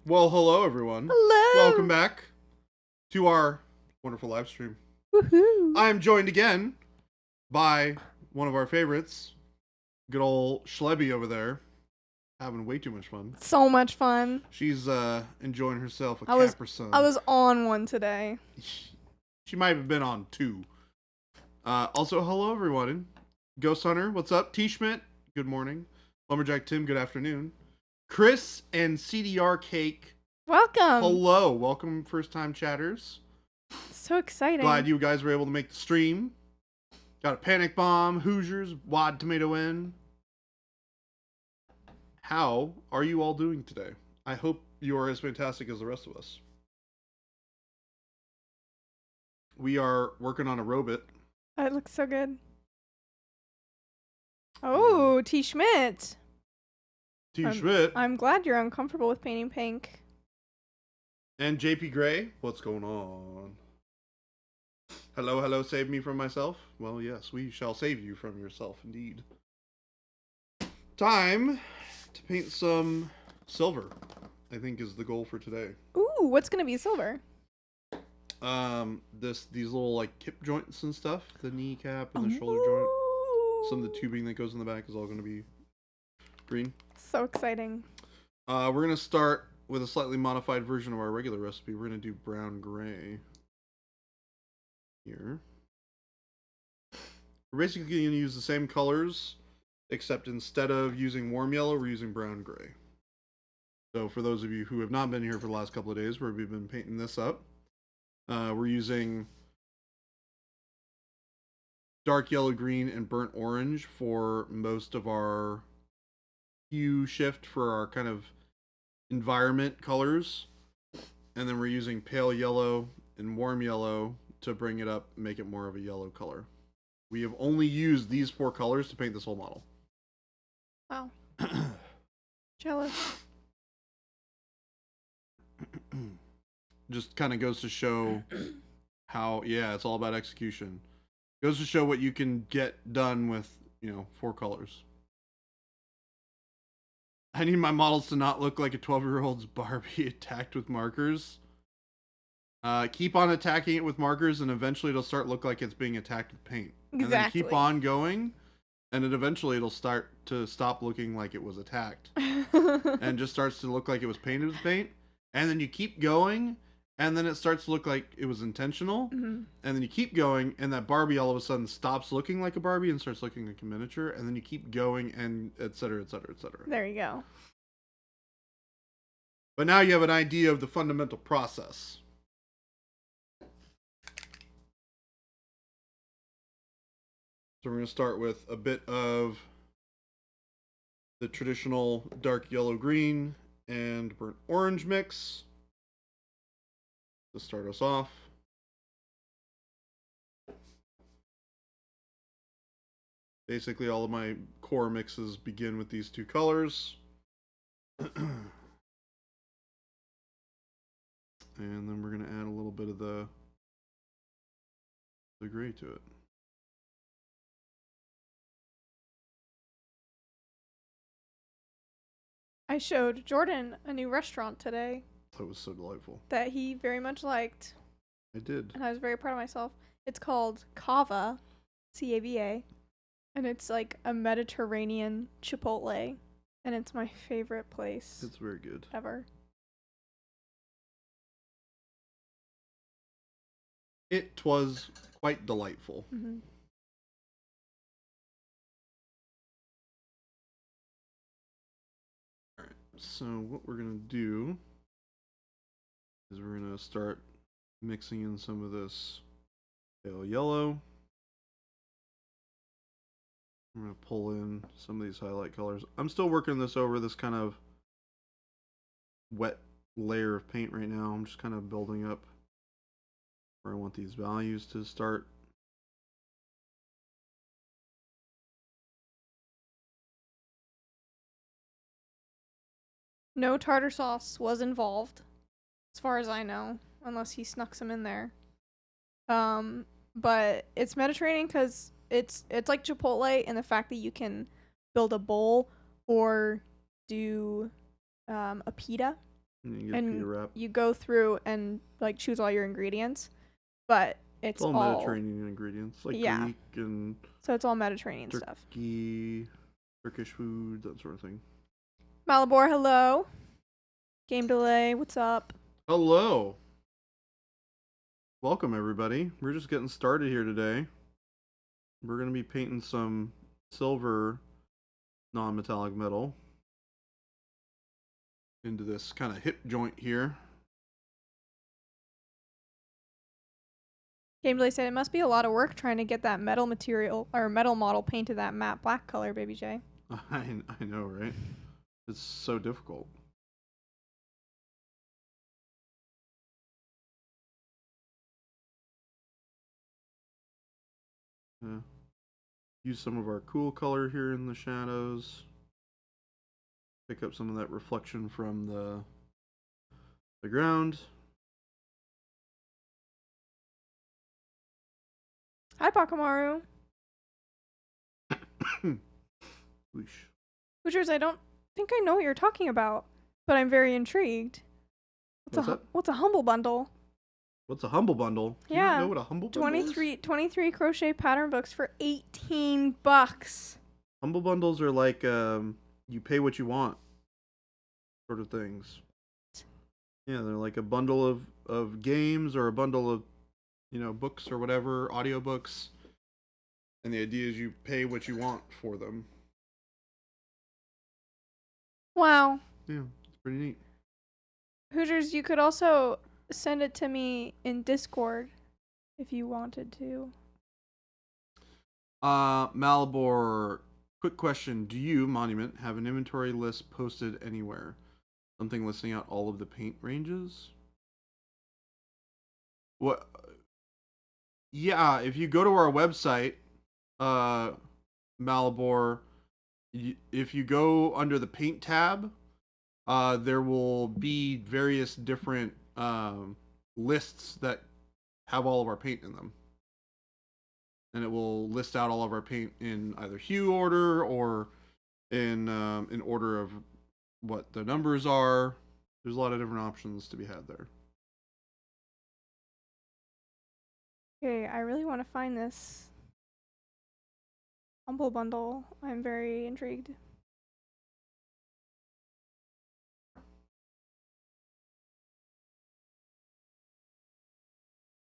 Well, hello everyone. Hello. Welcome back to our wonderful live stream. Woohoo. I am joined again by one of our favorites, good old Schlebby over there, having way too much fun. So much fun. She's enjoying herself a I Capri Sun. was on one today. She might have been on two. Also, hello everyone. Ghost Hunter, what's up? T Schmidt, good morning. Lumberjack Tim, good afternoon. Chris and CDR Cake, Welcome. hello. Welcome, first time chatters. So exciting. Glad you guys were able to make the stream. Got a Panic Bomb, Hoosiers, Wad Tomato in. How are you all doing today? I hope you are as fantastic as the rest of us. We are working on a robot. It looks so good. Oh, T. Schmidt. T. Schmidt. I'm glad you're uncomfortable with painting pink. And JP Gray. What's going on? Hello, hello, save me from myself? Well, yes, we shall save you from yourself, indeed. Time to paint some silver, I think is the goal for today. Ooh, what's going to be silver? These little, like, hip joints and stuff. The kneecap and the shoulder joint. Some of the tubing that goes in the back is all going to be green. So exciting. We're going to start with a slightly modified version of our regular recipe. We're going to do brown gray here. We're basically going to use the same colors, except instead of using warm yellow, we're using brown gray. So for those of you who have not been here for the last couple of days where we've been painting this up, we're using dark yellow, green, and burnt orange for most of our hue shift for our kind of environment colors. And then we're using pale yellow and warm yellow to bring it up, make it more of a yellow color. We have only used these four colors to paint this whole model. Wow. Jealous. Just kind of goes to show how, yeah, it's all about execution. Goes to show what you can get done with, four colors. I need my models to not look like a 12-year-old's Barbie attacked with markers. Keep on attacking it with markers, and eventually it'll start look like it's being attacked with paint. Exactly. And then keep on going, and then eventually it'll start to stop looking like it was attacked. And just starts to look like it was painted with paint. And then you keep going, and then it starts to look like it was intentional. Mm-hmm. And then you keep going, and that Barbie all of a sudden stops looking like a Barbie and starts looking like a miniature. And then you keep going, and et cetera, et cetera, et cetera. There you go. But now you have an idea of the fundamental process. So we're going to start with a bit of the traditional dark yellow green and burnt orange mix to start us off. Basically all of my core mixes begin with these two colors. And then we're going to add a little bit of the gray to it. I showed Jordan a new restaurant today. That was so delightful. That he very much liked. I did. And I was very proud of myself. It's called Cava, C-A-V-A. And it's like a Mediterranean Chipotle. And it's my favorite place. It's very good. Ever. It was quite delightful. Mm-hmm. Alright, so what we're going to do is we're going to start mixing in some of this pale yellow. I'm going to pull in some of these highlight colors. I'm still working this over this kind of wet layer of paint right now. I'm just kind of building up where I want these values to start. No tartar sauce was involved, as far as I know, unless he snuck some in there. But it's Mediterranean because it's like Chipotle in the fact that you can build a bowl or do a pita And you get a pita wrap. You go through and like choose all your ingredients, but it's all Mediterranean ingredients, like Greek and so it's all Mediterranean stuff. Turkish food, that sort of thing. Malibor, hello. Game delay, what's up? Hello. Welcome everybody. We're just getting started here today. We're gonna be painting some silver non-metallic metal into this kind of hip joint here. Game delay said it must be a lot of work trying to get that metal material or metal model painted that matte black color, Baby J. I know, right? It's so difficult. Yeah. Use some of our cool color here in the shadows. Pick up some of that reflection from the ground. Hi, Bakamaru. Hoosiers, I don't think I know what you're talking about, but I'm very intrigued. What's a humble bundle? What's a humble bundle? Do you know what a humble bundle is? 23 crochet pattern books for $18. Humble bundles are like you pay what you want sort of things. Yeah, they're like a bundle of games or a bundle of books or whatever, audiobooks. And the idea is you pay what you want for them. Wow. Yeah, it's pretty neat. Hoosiers, you could also send it to me in Discord if you wanted to. Malibor, quick question. Do you, Monument, have an inventory list posted anywhere? Something listing out all of the paint ranges? What? Yeah, if you go to our website, Malibor, if you go under the paint tab, there will be various different lists that have all of our paint in them. And it will list out all of our paint in either hue order or in order of what the numbers are. There's a lot of different options to be had there. Okay, I really want to find this humble bundle. I'm very intrigued.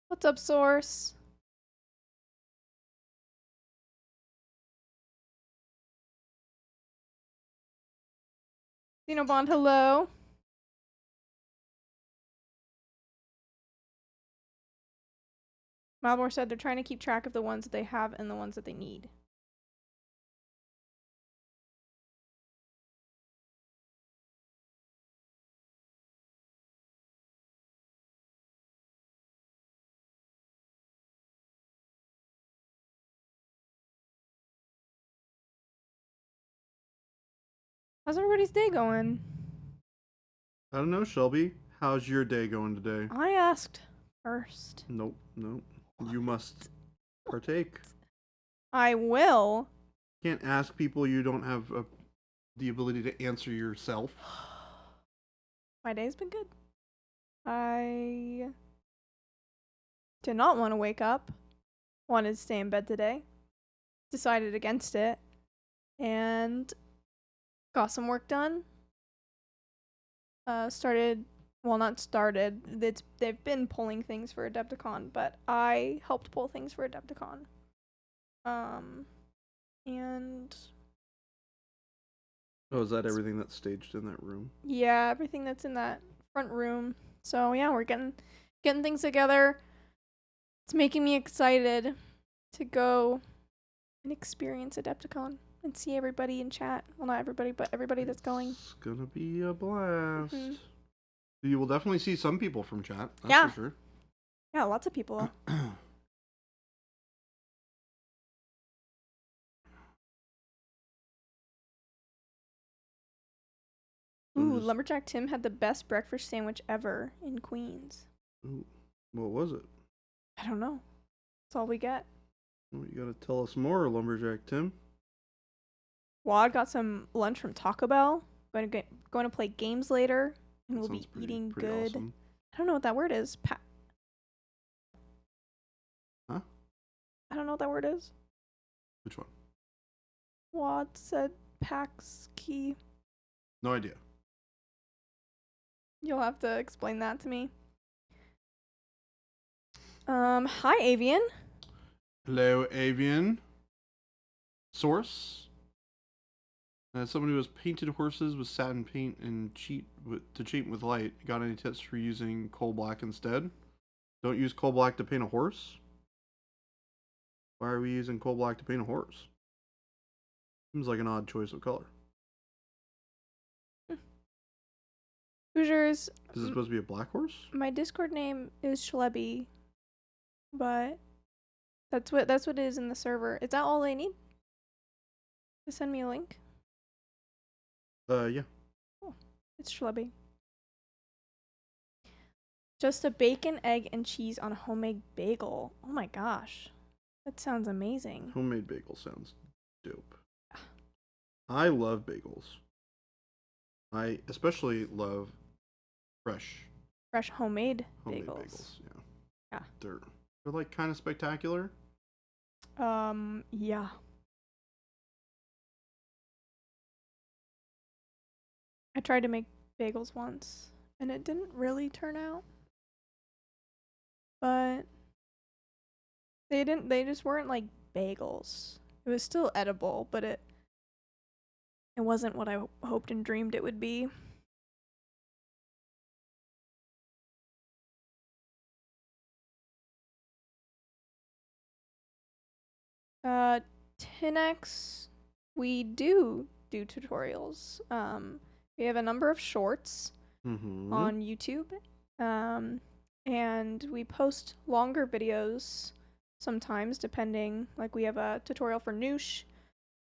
What's up, Source? Xenobond, hello. Malbor said they're trying to keep track of the ones that they have and the ones that they need. How's everybody's day going? I don't know, Shelby. How's your day going today? I asked first. Nope. You must partake. I will. Can't ask people you don't have the ability to answer yourself. My day's been good. I did not want to wake up. Wanted to stay in bed today. Decided against it. And got some work done. They've been pulling things for Adepticon, but I helped pull things for Adepticon. And Oh, is that everything that's staged in that room? yeah, everything that's in that front room. So yeah, we're getting things together. It's making me excited to go and experience Adepticon and see everybody in chat. Well, not everybody, but everybody that's going. It's gonna be a blast. Mm-hmm. You will definitely see some people from chat. That's yeah. for sure. Yeah, lots of people. Ooh, Lumberjack Tim had the best breakfast sandwich ever in Queens. Ooh, what was it? I don't know. That's all we get. Well, you gotta tell us more, Lumberjack Tim. Wad got some lunch from Taco Bell. Going to play games later. and That we'll sounds be eating pretty good. awesome. I don't know what that word is. Huh? I don't know what that word is. Which one? Wad said Pax key. No idea. You'll have to explain that to me. Hi Avian. Hello, Avian. Source. Someone who has painted horses with satin paint and cheat with light. Got any tips for using coal black instead? Don't use coal black to paint a horse. Why are we using coal black to paint a horse? Seems like an odd choice of color. Hoosiers. Is it supposed to be a black horse? My Discord name is Schlebby, but that's what it is in the server. Is that all they need? To send me a link? Yeah. Oh, it's Schlebby. Just a bacon, egg, and cheese on a homemade bagel. Oh my gosh. That sounds amazing. Homemade bagel sounds dope. I love bagels. I especially love fresh homemade homemade bagels. bagels. Yeah. Yeah. They're like kind of spectacular. Yeah. I tried to make bagels once and it didn't really turn out. But they just weren't like bagels. It was still edible, but it wasn't what I hoped and dreamed it would be. Uh, 10x, we do tutorials. We have a number of shorts on YouTube. And we post longer videos sometimes, depending. Like we have a tutorial for Noosh.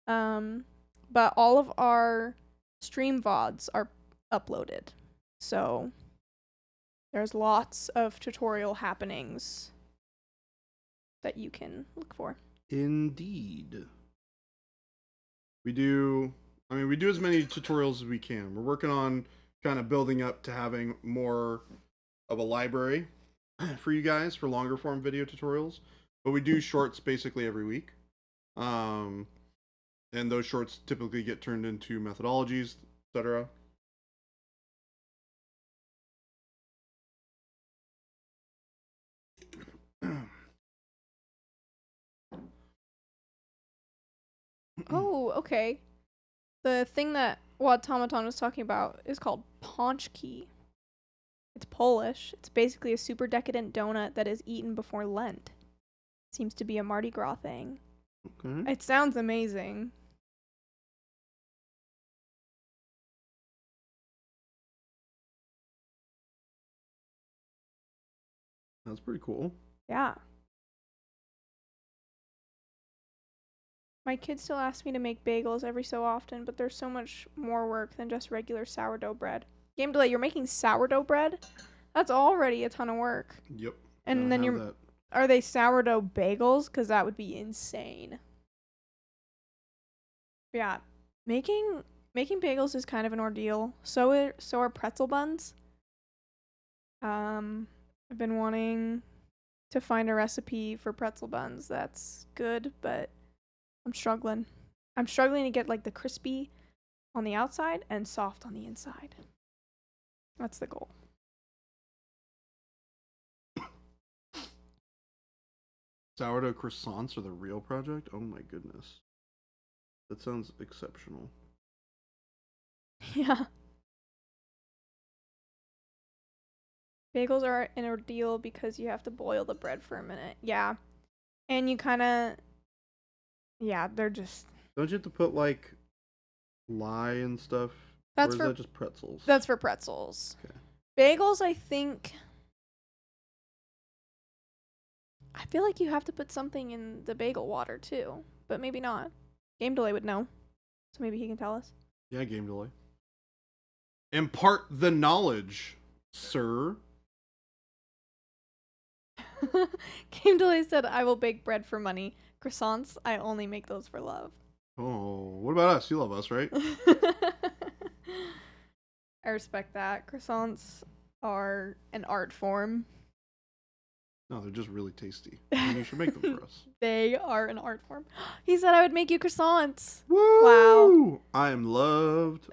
But all of our stream VODs are uploaded. So there's lots of tutorial happenings that you can look for. Indeed. We do as many tutorials as we can. We're working on kind of building up to having more of a library for you guys for longer form video tutorials. But we do shorts basically every week. And those shorts typically get turned into methodologies, etc. Oh, okay. The thing that Automaton was talking about is called pączki. It's Polish. It's basically a super decadent donut that is eaten before Lent. Seems to be a Mardi Gras thing. Okay. It sounds amazing. That's pretty cool. Yeah. My kids still ask me to make bagels every so often, but there's so much more work than just regular sourdough bread. Game Delay, you're making sourdough bread? That's already a ton of work. Yep. And then are they sourdough bagels? Because that would be insane. Yeah. Making bagels is kind of an ordeal. So are pretzel buns. I've been wanting to find a recipe for pretzel buns that's good, but I'm struggling. I'm struggling to get like the crispy on the outside and soft on the inside. That's the goal. Sourdough croissants are the real project? Oh my goodness. That sounds exceptional. Yeah. Bagels are an ordeal because you have to boil the bread for a minute. Yeah. And you kind of... Yeah, they're just... Don't you have to put, like, lye and stuff? That's or is that just pretzels? That's for pretzels. Okay. Bagels, I think... I feel like you have to put something in the bagel water, too. But maybe not. Game Delay would know. So maybe he can tell us. Yeah, Game Delay. Impart the knowledge, sir. Game Delay said, I will bake bread for money. Croissants, I only make those for love. Oh, what about us? You love us, right? I respect that. Croissants are an art form. No, they're just really tasty. And you should make them for us. They are an art form. He said I would make you croissants. Woo! Wow. I am loved.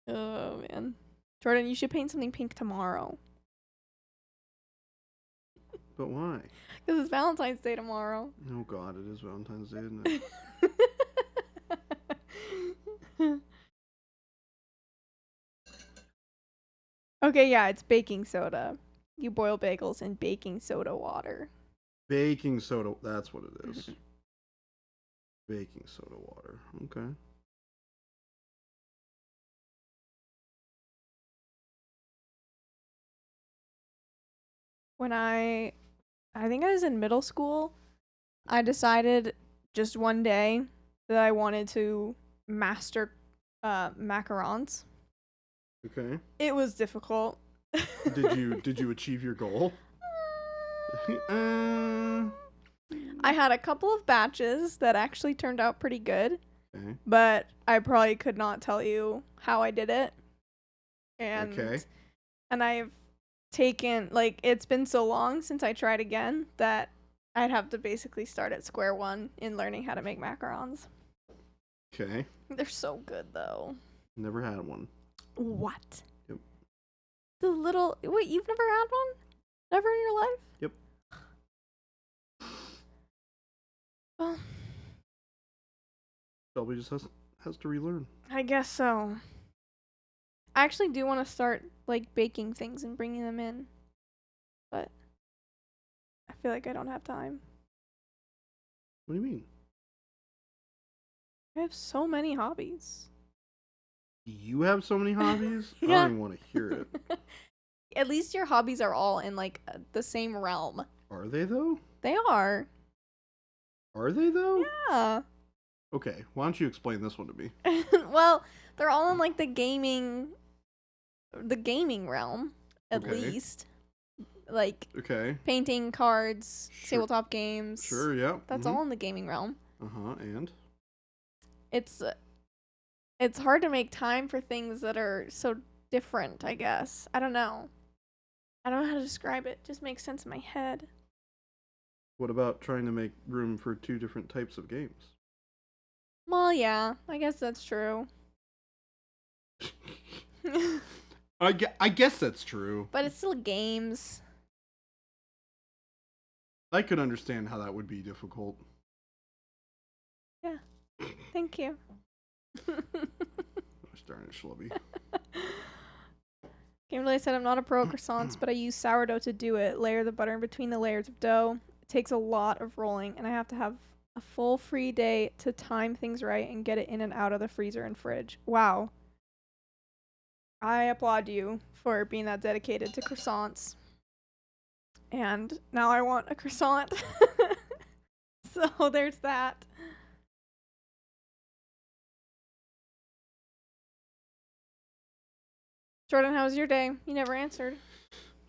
Oh, man. Jordan, you should paint something pink tomorrow. But why? Because it's Valentine's Day tomorrow. Oh God, it is Valentine's Day, isn't it? Okay, yeah, it's baking soda. You boil bagels in baking soda water. Baking soda. That's what it is. Baking soda water. Okay. When I think I was in middle school, I decided just one day that I wanted to master macarons. Okay. It was difficult. Did you achieve your goal? I had a couple of batches that actually turned out pretty good, Okay. but I probably could not tell you how I did it. And I've taken, like, it's been so long since I tried again that I'd have to basically start at square one in learning how to make macarons. Okay. They're so good though. Never had one. What? Yep. The little, wait, you've never had one? Never in your life? Yep. Well, Shelby just has to relearn. I guess so. I actually do want to start, like, baking things and bringing them in, but I feel like I don't have time. What do you mean? I have so many hobbies. You have so many hobbies? Yeah. I don't even want to hear it. At least your hobbies are all in, like, the same realm. Are they though? They are. Are they though? Yeah. Okay, why don't you explain this one to me? Well, they're all in, like, the gaming realm, at Okay. least. Like, Okay. painting, cards, Sure. tabletop games. Sure, yeah. That's all in the gaming realm. And? It's hard to make time for things that are so different, I guess. I don't know. I don't know how to describe it. It just makes sense in my head. What about trying to make room for two different types of games? Well, yeah, I guess that's true. I guess that's true. But it's still games. I could understand how that would be difficult. Yeah. Thank you. Gosh darn it, Schlubby. Kimberly said, I'm not a pro at croissants, but I use sourdough to do it. Layer the butter in between the layers of dough. It takes a lot of rolling, and I have to have a full free day to time things right and get it in and out of the freezer and fridge. Wow. I applaud you for being that dedicated to croissants. And now I want a croissant. So there's that. Jordan, how was your day? You never answered.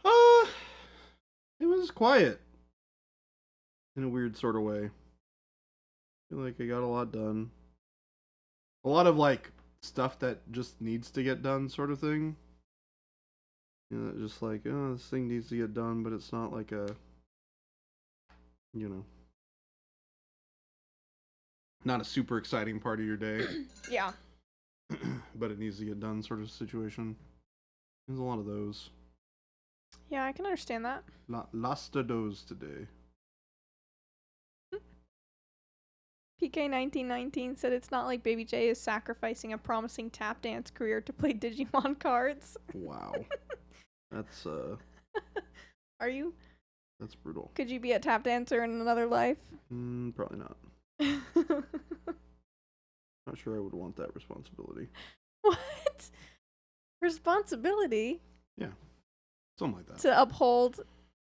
It was quiet. In a weird sort of way. I feel like I got a lot done. A lot of, like, stuff that just needs to get done sort of thing. You know, just like, oh, this thing needs to get done, but it's not like a, you know, not a super exciting part of your day. Yeah. But it needs to get done sort of situation. There's a lot of those. Yeah, I can understand that. Lots of those today. PK1919 said it's not like Baby J is sacrificing a promising tap dance career to play Digimon cards. Wow. That's, Are you? that's brutal. Could you be a tap dancer in another life? Probably not. Not sure I would want that responsibility. What? Responsibility? Yeah. Something like that. To uphold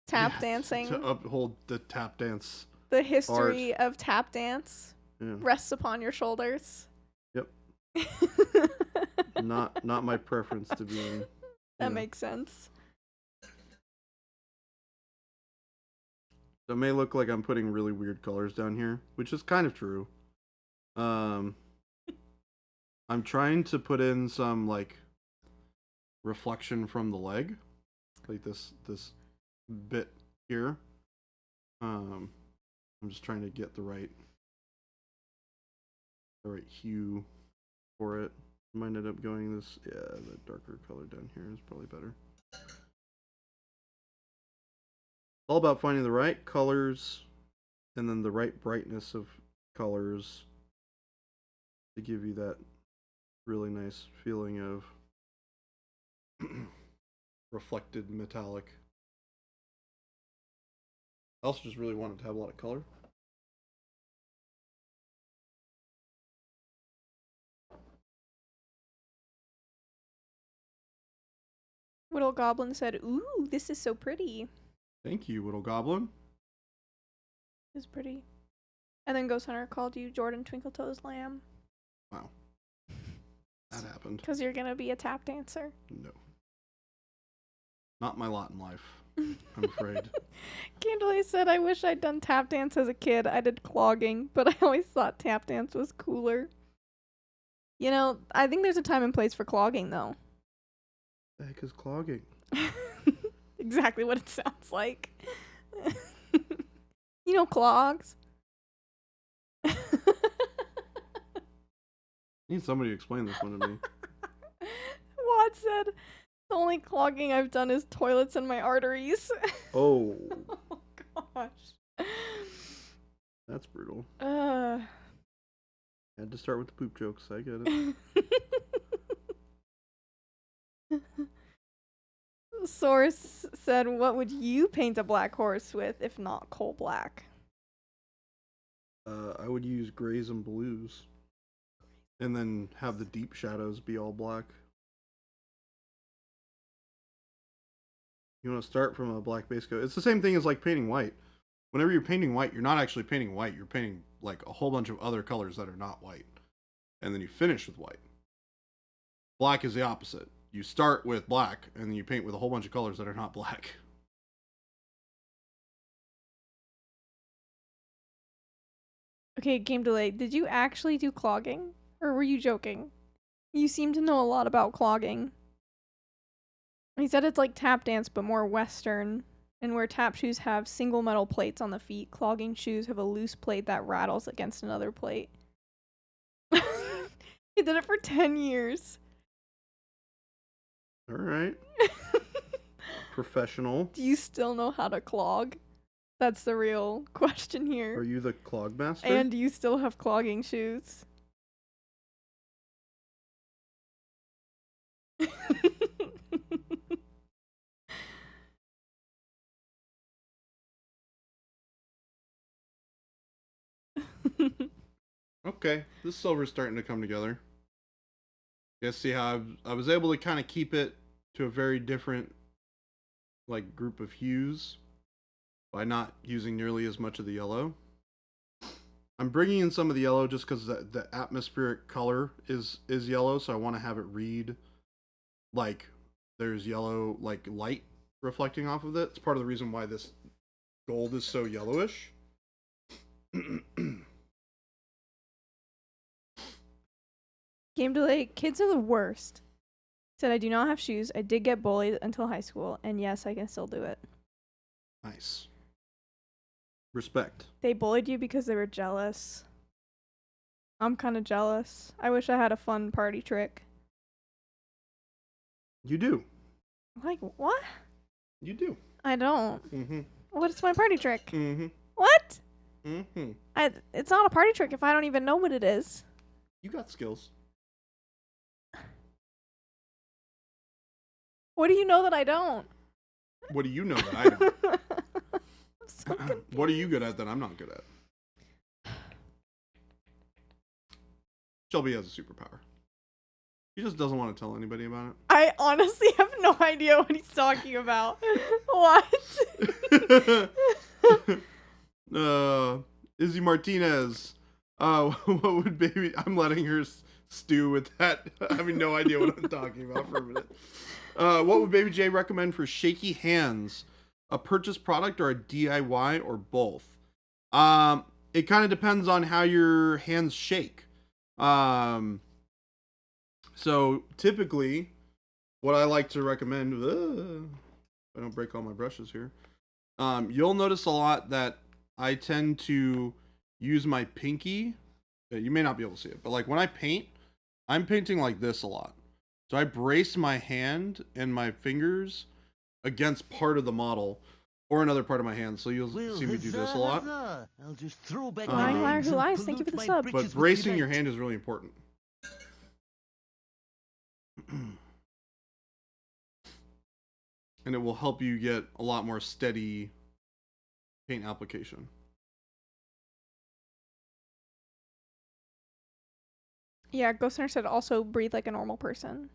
tap Yeah, dancing? To uphold the tap dance. The history of tap dance Yeah. rests upon your shoulders. Yep. Not my preference to be in. That makes sense. So it may look like I'm putting really weird colors down here, which is kind of true. I'm trying to put in some like reflection from the leg, like this bit here. I'm just trying to get the right hue for it. I might end up going this, yeah, the darker color down here is probably better. All about finding the right colors and then the right brightness of colors to give you that really nice feeling of reflected metallic. I also just really wanted to have a lot of color. Little Goblin said, "Ooh, this is so pretty." Thank you, Little Goblin. It's pretty. And then Ghost Hunter called you Jordan Twinkletoes Lamb. Wow. That happened. Because you're going to be a tap dancer. No. Not my lot in life, I'm afraid. Candlelight said, "I wish I'd done tap dance as a kid. I did clogging, but I always thought tap dance was cooler." You know, I think there's a time and place for clogging, though. The heck is clogging? Exactly what it sounds like. You know, clogs. Need somebody to explain this one to me. Watt said, "The only clogging I've done is toilets and my arteries." Oh. Oh, gosh. That's brutal. Had to start with the poop jokes, I get it. Source said, "What would you paint a black horse with if not coal black?" I would use grays and blues. And then have the deep shadows be all black. You want to start from a black base coat. It's the same thing as like painting white. Whenever you're painting white, you're not actually painting white. You're painting like a whole bunch of other colors that are not white. And then you finish with white. Black is the opposite. You start with black, and then you paint with a whole bunch of colors that are not black. Okay, game delay. Did you actually do clogging? Or were you joking? You seem to know a lot about clogging. He said it's like tap dance, but more Western. And where tap shoes have single metal plates on the feet, clogging shoes have a loose plate that rattles against another plate. He did it for 10 years. All right. Professional. Do you still know how to clog? That's the real question here. Are you the clog master? And do you still have clogging shoes? Okay, this silver's starting to come together. Guess see how I was able to kind of keep it to a very different like group of hues by not using nearly as much of the yellow. I'm bringing in some of the yellow just because the atmospheric color is yellow, so I want to have it read like there's yellow like light reflecting off of it. It's part of the reason why this gold is so yellowish. Game delay. Kids are the worst. Said, "I do not have shoes. I did get bullied until high school, and yes, I can still do it." Nice. Respect. They bullied you because they were jealous. I'm kind of jealous. I wish I had a fun party trick. You do. Like, what? You do. I don't. Mm-hmm. What's my party trick? Mm-hmm. What? Mm-hmm. It's not a party trick if I don't even know what it is. You got skills. What do you know that I don't? What do you know that I don't? I'm so confused. What are you good at that I'm not good at? Shelby has a superpower. He just doesn't want to tell anybody about it. I honestly have no idea what he's talking about. What? Izzy Martinez. What would baby? I'm letting her stew with that. Having no idea what I'm talking about for a minute. What would Baby J recommend for shaky hands? A purchased product or a DIY or both? it kind of depends on how your hands shake. So typically, what I like to recommend, I don't break all my brushes here. You'll notice a lot that I tend to use my pinky. You may not be able to see it, but like when I paint, I'm painting like this a lot. So I brace my hand and my fingers against part of the model or another part of my hand. So you'll see me do this a lot. I'll just throw back Lying my liar eggs who and lies, thank you for the pollute sub. my But britches with bracing your delight. hand is really important. And it will help you get a lot more steady paint application. Yeah, Ghost Hunter said also breathe like a normal person.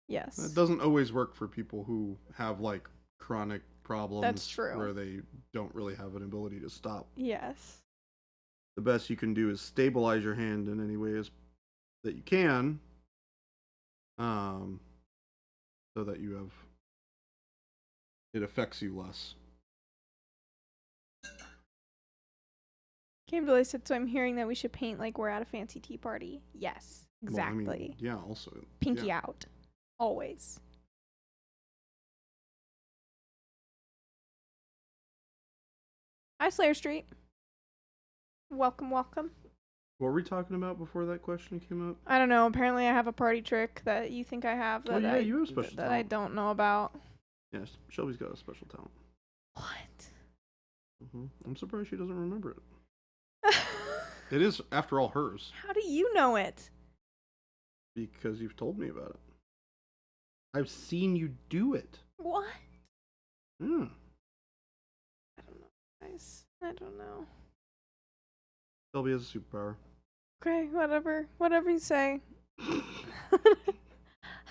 Yes. That doesn't always work for people who have like chronic problems. That's true. Where they don't really have an ability to stop. Yes. The best you can do is stabilize your hand in any ways that you can, so that you have it affects you less. Came Delay said, so I'm hearing that we should paint like we're at a fancy tea party. Yes, Well, I exactly. mean, yeah, also Pinky yeah. out. Always. Hi, Slayer Street. Welcome, welcome. What were we talking about before that question came up? I don't know. Apparently, I have a party trick that you think I have that yeah, you have special that I talent. don't know about. Yes, Shelby's got a special talent. What? I'm surprised she doesn't remember it. It is, after all, hers. How do you know it? Because you've told me about it. I've seen you do it. What? Hmm. I don't know, guys. I don't know. Shelby has a superpower. Okay, whatever. Whatever you say.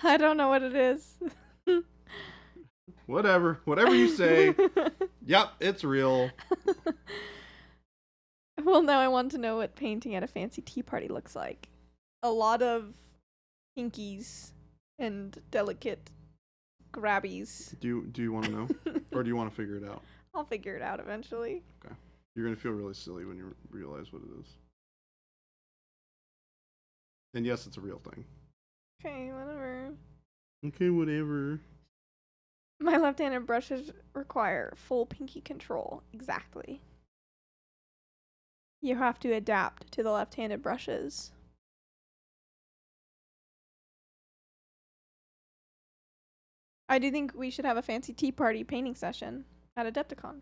I don't know what it is. Whatever you say. Yep, it's real. Well, now I want to know what painting at a fancy tea party looks like. A lot of pinkies and delicate grabbies. Do you want to know? Or do you want to figure it out? I'll figure it out eventually. Okay. You're going to feel really silly when you realize what it is. And yes, it's a real thing. Okay, whatever. Okay, whatever. My left-handed brushes require full pinky control. Exactly. You have to adapt to the left-handed brushes. I do think we should have a fancy tea party painting session at Adepticon.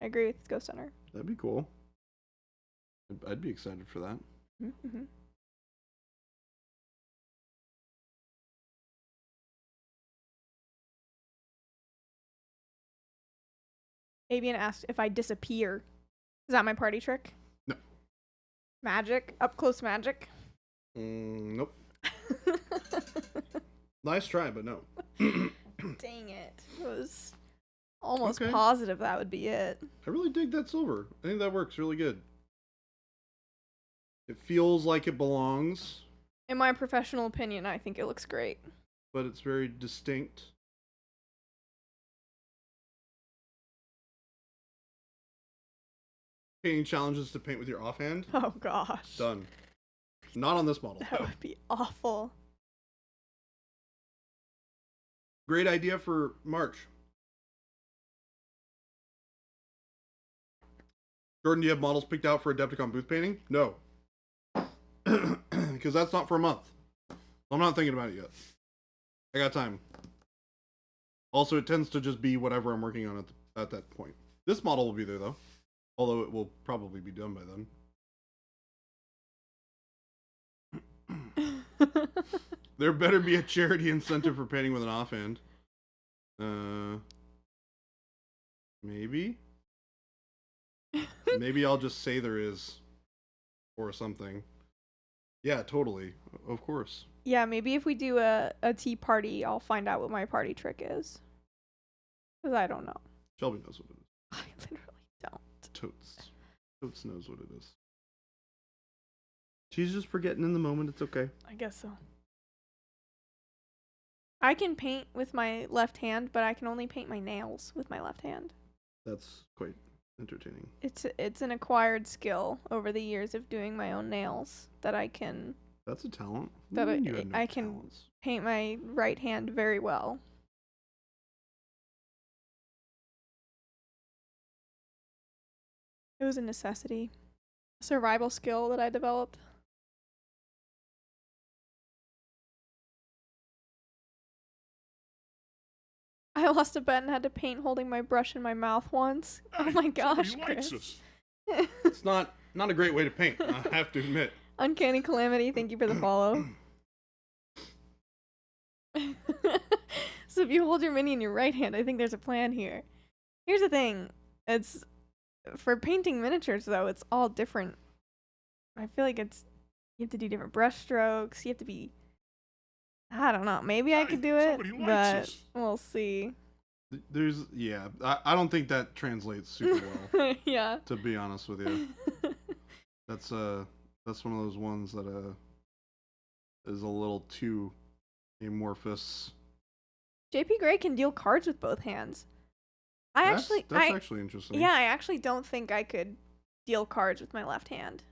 I agree with Ghost Hunter. That'd be cool. I'd be excited for that. Mm-hmm. Avian asked if I disappear. Is that my party trick? No. Magic? Up close magic? Nope. Nice try, but no. Dang it. I was almost Okay. positive that would be it. I really dig that silver. I think that works really good. It feels like it belongs, In my professional opinion, I think it looks great. but it's very distinct. Painting challenges to paint with your offhand. Oh gosh. Done. Not on this model. That would be awful. Great idea for March. Jordan, do you have models picked out for Adepticon booth painting? No. Because that's not for a month. I'm not thinking about it yet. I got time. Also, it tends to just be whatever I'm working on at that point. This model will be there, though. Although it will probably be done by then. There better be a charity incentive for painting with an offhand. Maybe? Maybe I'll just say there is. Or something. Yeah, totally. Of course. Yeah, maybe if we do a tea party, I'll find out what my party trick is. Because I don't know. Shelby knows what it is. I literally don't. Totes knows what it is. She's just forgetting in the moment. It's okay. I guess so. I can paint with my left hand, but I can only paint my nails with my left hand. That's quite entertaining. It's an acquired skill over the years of doing my own nails that I can. That's a talent. That What do you mean you have no I can talents? paint my right hand very well. It was a necessity, a survival skill that I developed. I lost a bet and had to paint holding my brush in my mouth once. Oh my gosh, Chris. It's not a great way to paint, I have to admit. Uncanny Calamity, thank you for the follow. So if you hold your mini in your right hand, I think there's a plan here. Here's the thing. It's for painting miniatures though, it's all different. I feel like you have to do different brush strokes. You have to be, I don't know, maybe I could do it, but we'll see. I don't think that translates super well. Yeah. To be honest with you. That's one of those ones that is a little too amorphous. JP Gray can deal cards with both hands. That's actually interesting. Yeah, I actually don't think I could deal cards with my left hand.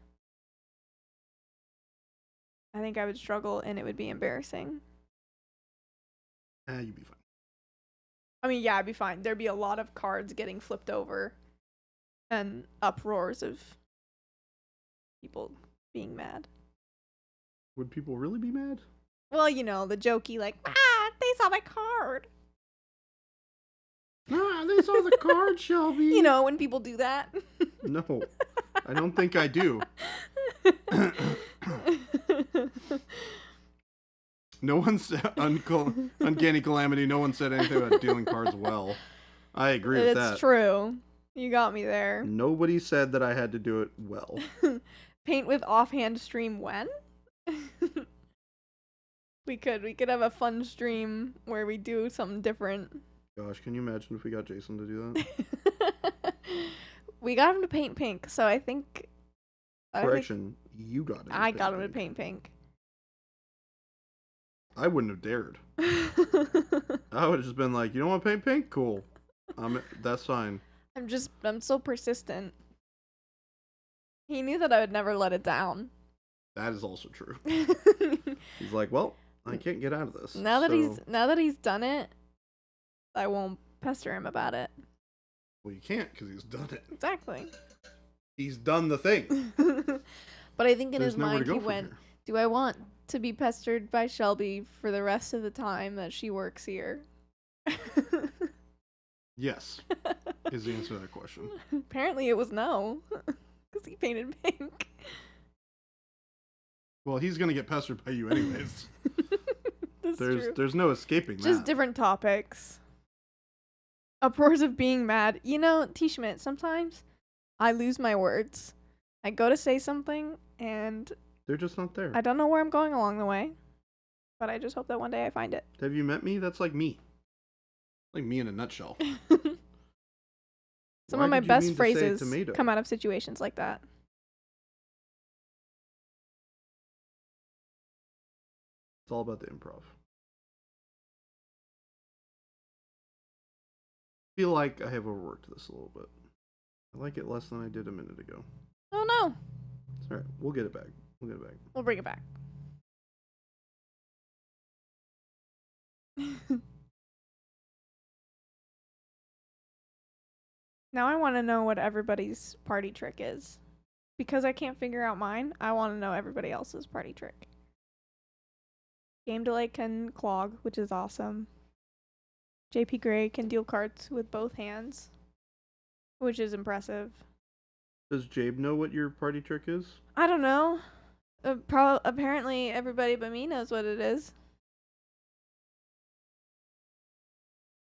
I think I would struggle and it would be embarrassing. You'd be fine. I mean, yeah, I'd be fine. There'd be a lot of cards getting flipped over and uproars of people being mad. Would people really be mad? Well, you know, the jokey, like, they saw my card. Ah, they saw the card, Shelby. You know, when people do that. No, I don't think I do. No one said Uncanny Calamity. No one said anything about dealing cards well. I agree with that. It's true. You got me there. Nobody said that I had to do it well. Paint with offhand stream when? We could have a fun stream where we do something different. Gosh, can you imagine if we got Jason to do that? We got him to paint pink, so I think. Correction, you got him. I got him to paint pink. I wouldn't have dared. I would have just been like, you don't want to paint pink? Cool. That's fine. I'm so persistent. He knew that I would never let it down. That is also true. He's like, well, I can't get out of this. Now that he's done it, I won't pester him about it. Well, you can't because he's done it. Exactly. He's done the thing. But I think in There's his nowhere mind to go he from went, here. do I want to be pestered by Shelby for the rest of the time that she works here? Yes, is the answer to that question. Apparently it was no, because he painted pink. Well, he's going to get pestered by you anyways. That's true. There's no escaping Just that. different topics. Uproars of being mad. You know, T. Schmidt, sometimes I lose my words. I go to say something and They're just not there. I don't know where I'm going along the way, but I just hope that one day I find it. Have you met me? That's like me. Like me in a nutshell. Some Why of my did you best mean to say phrases tomato? come out of situations like that. It's all about the improv. I feel like I have overworked this a little bit. I like it less than I did a minute ago. Oh no. It's alright. We'll get it back. We'll bring it back. Now I want to know what everybody's party trick is. Because I can't figure out mine, I want to know everybody else's party trick. Game delay can clog, which is awesome. JP Gray can deal cards with both hands, which is impressive. Does Jabe know what your party trick is? I don't know. Apparently everybody but me knows what it is.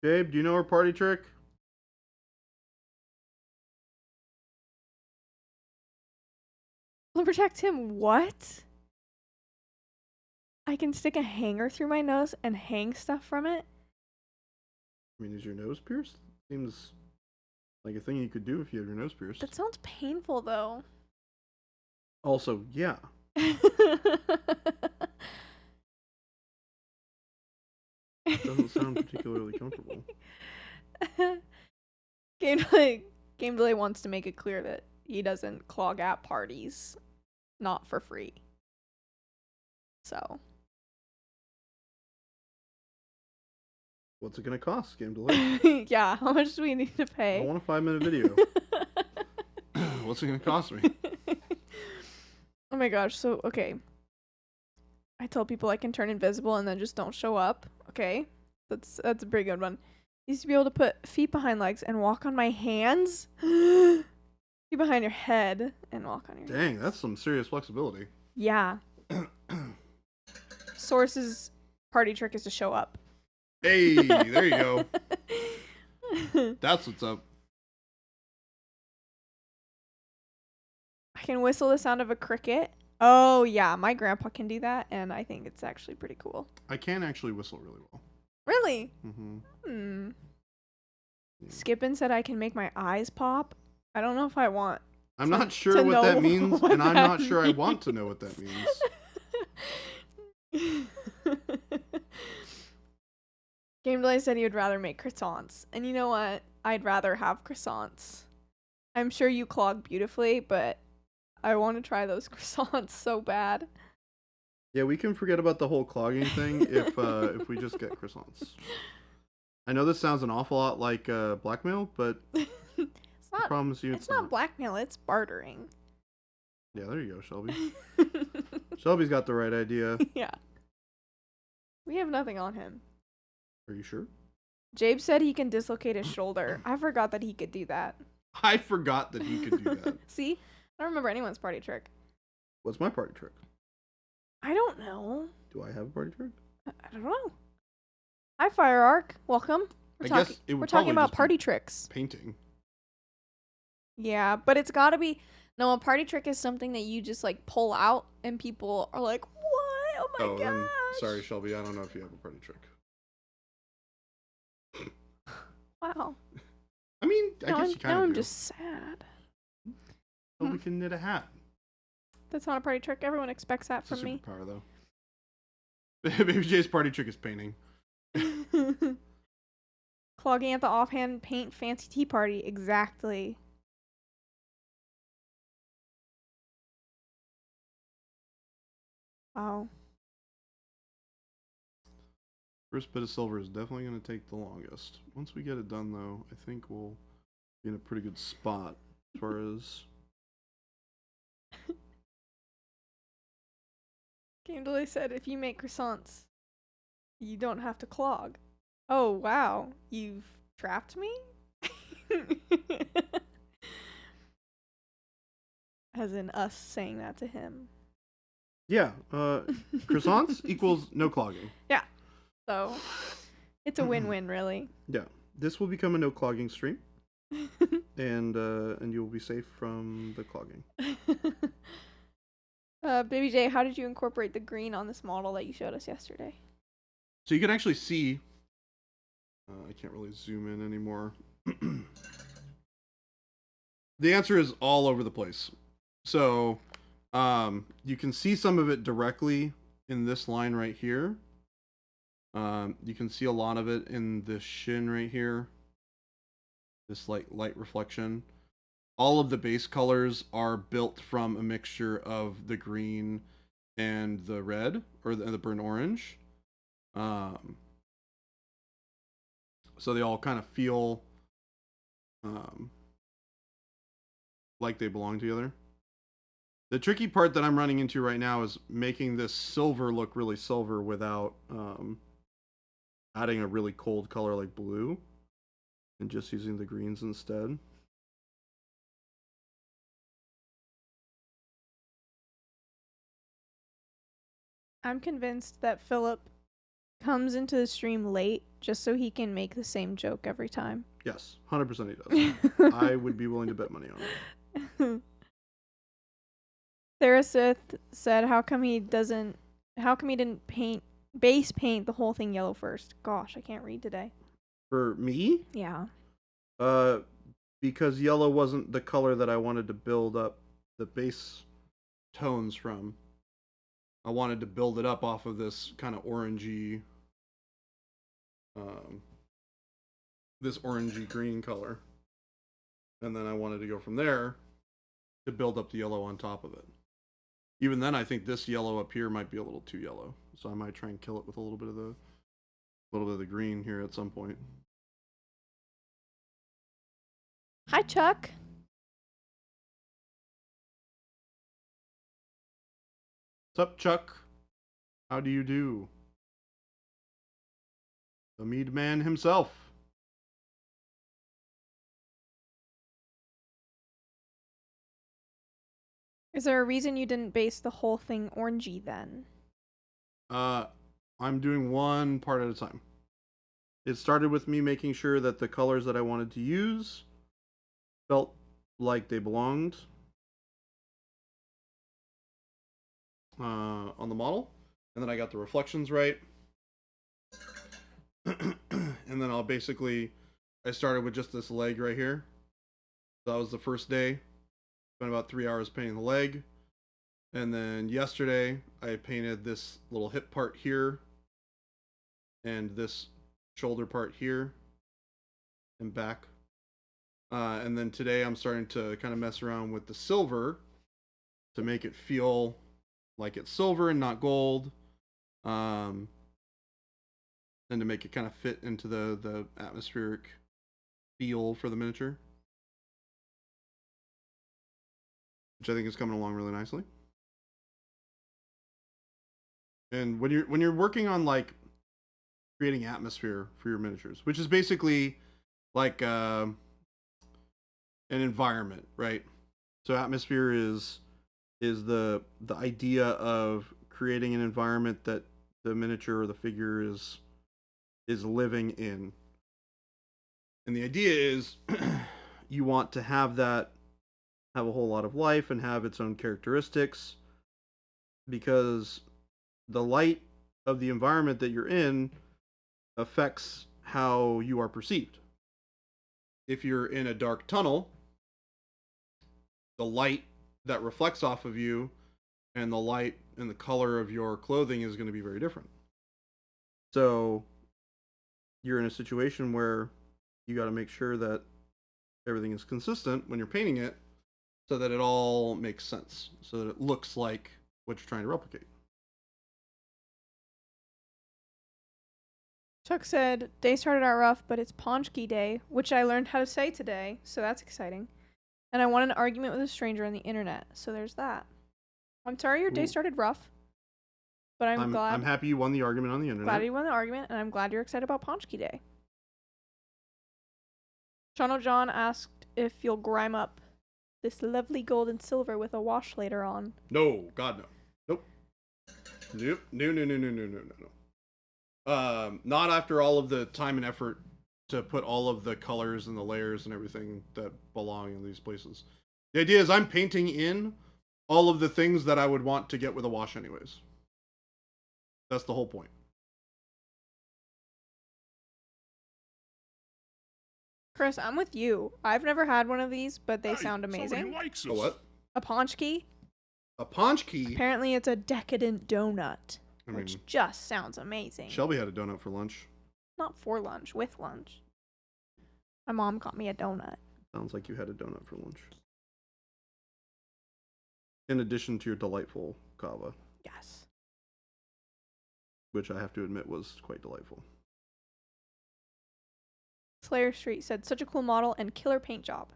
Jabe, do you know her party trick? Will protect him what? I can stick a hanger through my nose and hang stuff from it? I mean, is your nose pierced? Seems like a thing you could do if you have your nose pierced. That sounds painful though. Also, yeah. Doesn't sound particularly comfortable. Game like Game Delay wants to make it clear that he doesn't clog at parties, not for free. So. What's it gonna cost, Game Delay? Yeah, how much do we need to pay? I want a 5-minute video. What's it gonna cost me? Oh my gosh, so, okay. I tell people I can turn invisible and then just don't show up. Okay, that's a pretty good one. Used to be able to put feet behind legs and walk on my hands. Feet behind your head and walk on your Dang, hands. that's some serious flexibility. Yeah. Source's party trick is to show up. Hey, there you go. That's what's up. I can whistle the sound of a cricket. Oh, yeah, my grandpa can do that, and I think it's actually pretty cool. I can actually whistle really well. Really? Mm-hmm. Yeah. Skippin said I can make my eyes pop. I don't know if I want. I'm not sure what that means, and I'm not sure I want to know what that means. Game Delay said he would rather make croissants. And you know what? I'd rather have croissants. I'm sure you clog beautifully, but I want to try those croissants so bad. Yeah, we can forget about the whole clogging thing if we just get croissants. I know this sounds an awful lot like blackmail, but I promise you it's not blackmail, it's bartering. Yeah, there you go, Shelby. Shelby's got the right idea. Yeah. We have nothing on him. Are you sure? Jabe said he can dislocate his shoulder. I forgot that he could do that. I forgot that he could do that. See? I don't remember anyone's party trick. What's my party trick? I don't know. Do I have a party trick? I don't know. Hi, Fire Arc. Welcome. We're talking about party tricks. Painting. Yeah, but it's gotta be... No, a party trick is something that you just, like, pull out, and people are like, what? Oh my gosh. Sorry, Shelby, I don't know if you have a party trick. Wow. I mean, I guess you kind of Now I'm do. just sad. But we can knit a hat. That's not a party trick. Everyone expects that from me. It's a superpower, though. Baby J's party trick is painting. Clogging at the offhand paint fancy tea party. Exactly. Wow. First bit of silver is definitely going to take the longest. Once we get it done, though, I think we'll be in a pretty good spot as far as... Game Delay said if you make croissants, you don't have to clog. Oh, wow. You've trapped me? As in us saying that to him. Yeah, croissants equals no clogging. Yeah. So, it's a win-win, really. Yeah. This will become a no clogging stream. and you'll be safe from the clogging. Baby J, how did you incorporate the green on this model that you showed us yesterday? So you can actually see... I can't really zoom in anymore. The answer is all over the place. So... you can see some of it directly in this line right here. You can see a lot of it in this shin right here. This light reflection. All of the base colors are built from a mixture of the green and the red, or the burnt orange. So they all kind of feel like they belong together. The tricky part that I'm running into right now is making this silver look really silver without adding a really cold color like blue, and just using the greens instead. I'm convinced that Philip comes into the stream late just so he can make the same joke every time. Yes, 100% he does. I would be willing to bet money on it. Sarah Sith said, how come he didn't base paint the whole thing yellow first? Gosh, I can't read today. For me? Yeah. Because yellow wasn't the color that I wanted to build up the base tones from. I wanted to build it up off of this kind of orangey, this orangey green color. And then I wanted to go from there to build up the yellow on top of it. Even then, I think this yellow up here might be a little too yellow, so I might try and kill it with a little bit of the green here at some point. Hi, Chuck. What's up, Chuck? How do you do? The mead man himself. Is there a reason you didn't base the whole thing orangey then? I'm doing one part at a time. It started with me making sure that the colors that I wanted to use felt like they belonged on the model. And then I got the reflections right. And then I started with just this leg right here. That was the first day. Spent about 3 hours painting the leg. And then yesterday, I painted this little hip part here. And this shoulder part here. And back. And then today, I'm starting to kind of mess around with the silver to make it feel like it's silver and not gold. And to make it kind of fit into the atmospheric feel for the miniature. Which I think is coming along really nicely. And when you're working on like creating atmosphere for your miniatures, which is basically like an environment, right? So atmosphere is the idea of creating an environment that the miniature or the figure is living in. And the idea is you want to have that have a whole lot of life and have its own characteristics, because the light of the environment that you're in affects how you are perceived. If you're in a dark tunnel, the light that reflects off of you and the light and the color of your clothing is going to be very different. So you're in a situation where you got to make sure that everything is consistent when you're painting it, so that it all makes sense, so that it looks like what you're trying to replicate. Chuck said, day started out rough, but it's Ponchki Day, which I learned how to say today, so that's exciting. And I won an argument with a stranger on the internet, so there's that. I'm sorry your day started rough, but I'm glad. I'm happy you won the argument on the internet. Glad you won the argument, and I'm glad you're excited about Ponchki Day. Channel John asked if you'll grime up this lovely gold and silver with a wash later on. No, God no. Nope. No. Not after all of the time and effort to put all of the colors and the layers and everything that belong in these places. The idea is I'm painting in all of the things that I would want to get with a wash anyways. That's the whole point. Chris, I'm with you. I've never had one of these, but they sound amazing. Likes us. A what? A Ponchki? A Ponchki? Apparently it's a decadent donut, which just sounds amazing. Shelby had a donut for lunch. Not for lunch, with lunch. My mom got me a donut. Sounds like you had a donut for lunch. In addition to your delightful kava. Yes. Which I have to admit was quite delightful. Slayer Street said, such a cool model and killer paint job.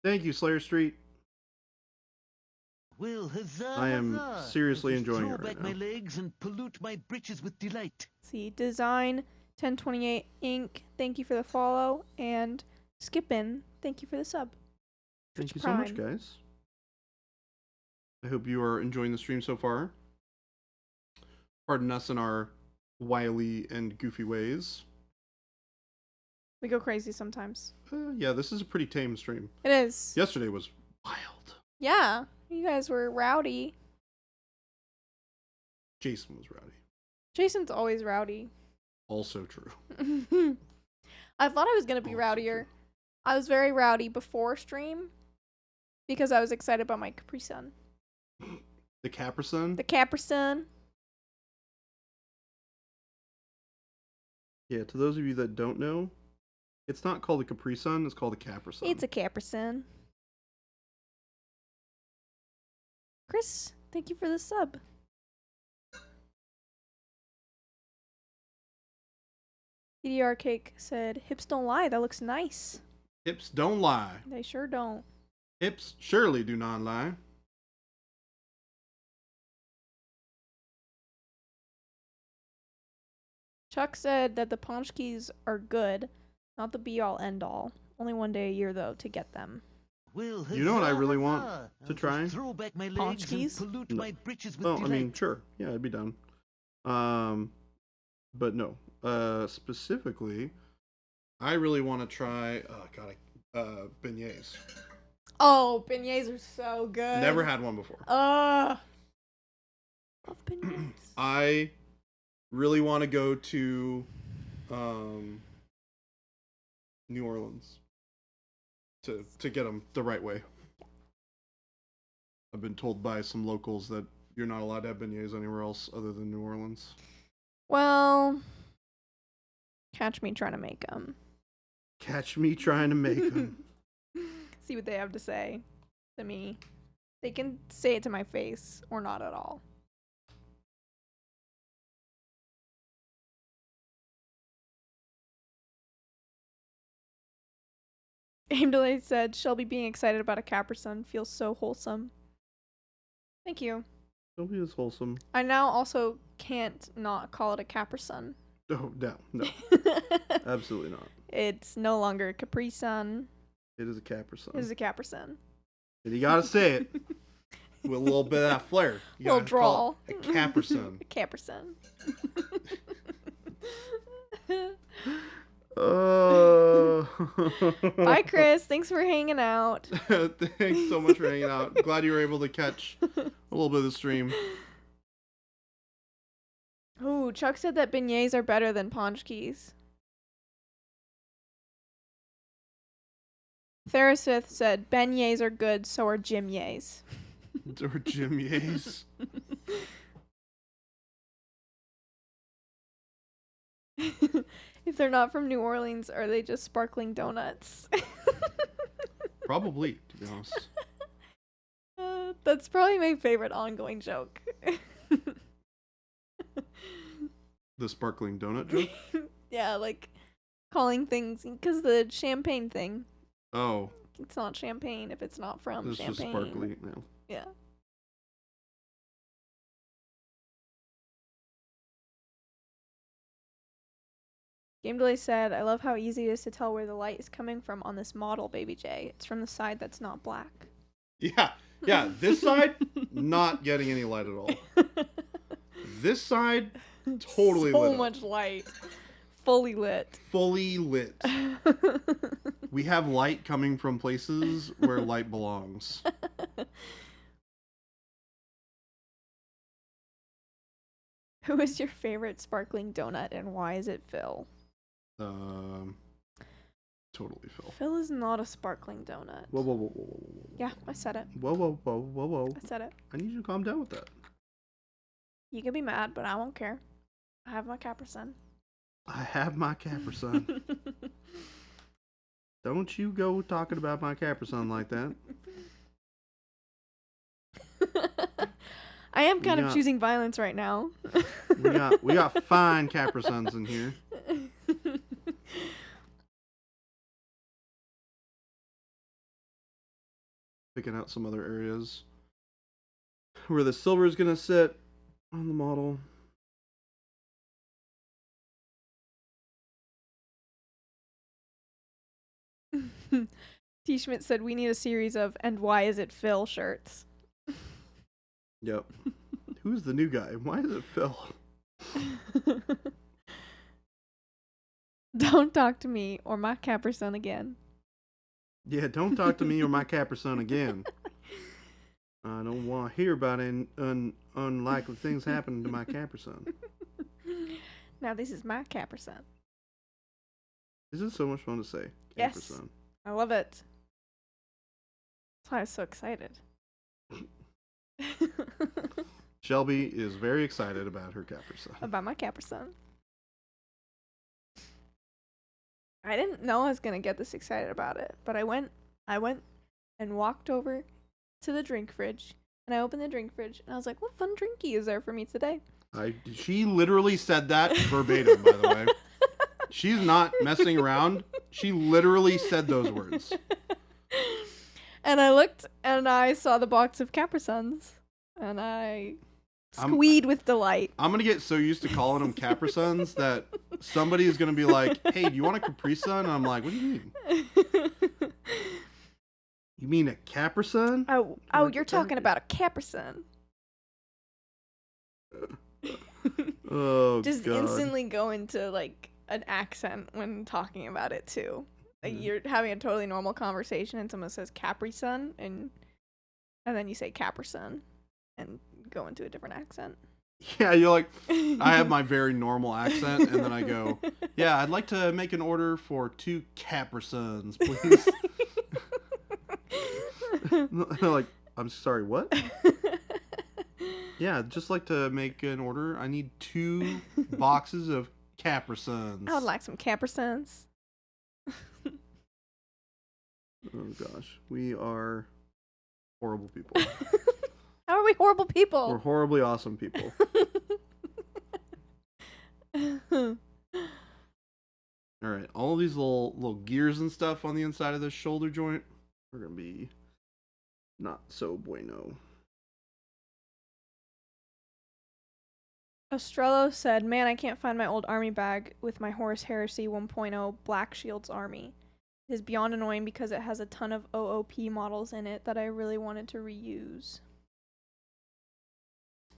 Thank you, Slayer Street. Well, huzzah, I am huzzah. seriously I'll just enjoying draw it right back my now. legs and pollute my breeches with delight. See, Design 1028 Inc., thank you for the follow, and Skippin, thank you for the sub. Thank you Prime. so much, guys. I hope you are enjoying the stream so far. Pardon us in our wily and goofy ways. We go crazy sometimes. Yeah, this is a pretty tame stream. It is. Yesterday was wild. Yeah, you guys were rowdy. Jason was rowdy. Jason's always rowdy. Also true. I thought I was going to be Also rowdier. true. I was very rowdy before stream because I was excited about my Capri Sun. The Caprison? The Capri Sun. Yeah, to those of you that don't know, It's not called a Capri Sun. It's called a Capri Sun. It's a Capri Sun. Chris, thank you for the sub. DDR Cake said, hips don't lie, that looks nice. Hips don't lie. They sure don't. Hips surely do not lie. Chuck said that the Ponchkis are good, not the be-all end-all. Only one day a year, though, to get them. Well, You know what I huzzah, really want huzzah. to I'll just try? throw back my legs and Ponchkis? pollute No. my britches with Well, delight. I mean, sure. Yeah, I'd be down. But no. Specifically, I really want to try, beignets. Oh, beignets are so good. Never had one before. Love beignets. I really want to go to New Orleans to get them the right way. I've been told by some locals that you're not allowed to have beignets anywhere else other than New Orleans. Well, catch me trying to make them. Catch me trying to make them. See what they have to say to me. They can say it to my face or not at all. Aim Delay said, Shelby being excited about a Capri Sun feels so wholesome. Thank you. Don't be as wholesome. I now also can't not call it a Capri Sun. Oh, no. Absolutely not. It's no longer a Capri Sun. It is a Capri Sun. It is a Capri Sun. And you gotta say it with a little bit of that flair. You Little gotta call drawl. it a Capri Sun. A Capri Sun. Bye, Chris. Thanks for hanging out. Thanks so much for hanging out. Glad you were able to catch a little bit of the stream. Ooh, Chuck said that beignets are better than Ponchkis. Therasith said beignets are good, so are Jimyays. Or Jim Yays. If they're not from New Orleans, are they just sparkling donuts? Probably, to be honest. That's probably my favorite ongoing joke. The sparkling donut joke? Yeah, like calling things, because the champagne thing. Oh. It's not champagne if it's not from It's champagne. just sparkly now. Yeah. Game Delay said, I love how easy it is to tell where the light is coming from on this model, Baby J. It's from the side that's not black. Yeah, this side, not getting any light at all. This side, totally lit So up. much light. Fully lit. Fully lit. We have light coming from places where light belongs. Who is your favorite sparkling donut and why is it Phil? Totally Phil. Phil is not a sparkling donut. Whoa, whoa, whoa, whoa, whoa, whoa. Yeah, I said it. Whoa, whoa, whoa, whoa, whoa. I said it. I need you to calm down with that. You can be mad, but I won't care. I have my Capri Sun. I have my Capri Sun. Don't you go talking about my Capri Sun like that. I am kind of choosing violence right now. we got fine Capri Suns in here. Picking out some other areas where the silver is gonna sit on the model. T. Schmidt said we need a series of "And why is it Phil" shirts. Yep. Who's the new guy? Why is it Phil? Don't talk to me or my Capri Sun again. Yeah, don't talk to me or my Capri Sun again. I don't want to hear about any unlikely things happening to my Capri Sun. Now this is my Capri Sun. This is so much fun to say. Yes. Capri Sun. I love it. That's why I was so excited. Shelby is very excited about her Capri Sun. About my Capri Sun. I didn't know I was gonna get this excited about it, but I went and walked over to the drink fridge, and I opened the drink fridge, and I was like, "What fun drinky is there for me today?" She literally said that verbatim, by the way. She's not messing around. She literally said those words. And I looked, and I saw the box of Capri Suns, and I squeed with delight. I'm gonna get so used to calling them Capri Suns that somebody is gonna be like, "Hey, do you want a Capri Sun?" And I'm like, "What do you mean? You mean a Capri Sun?" Oh, you're talking about a Capri Sun. Oh, Just God. instantly go into like an accent when talking about it too. Like you're having a totally normal conversation and someone says Capri Sun and then you say Capri Sun and go into a different accent. Yeah, you're like, I have my very normal accent, and then I go, "Yeah, I'd like to make an order for 2 Capri Suns, please." They're like, "I'm sorry, what?" Yeah, I'd just like to make an order. I need 2 boxes of Capri Suns. I would like some Capri Suns. Oh gosh, we are horrible people. How are we horrible people? We're horribly awesome people. All right, all of these little gears and stuff on the inside of this shoulder joint are gonna be not so bueno. Estrello said, "Man, I can't find my old army bag with my Horus Heresy 1.0 Black Shields army. It is beyond annoying because it has a ton of OOP models in it that I really wanted to reuse."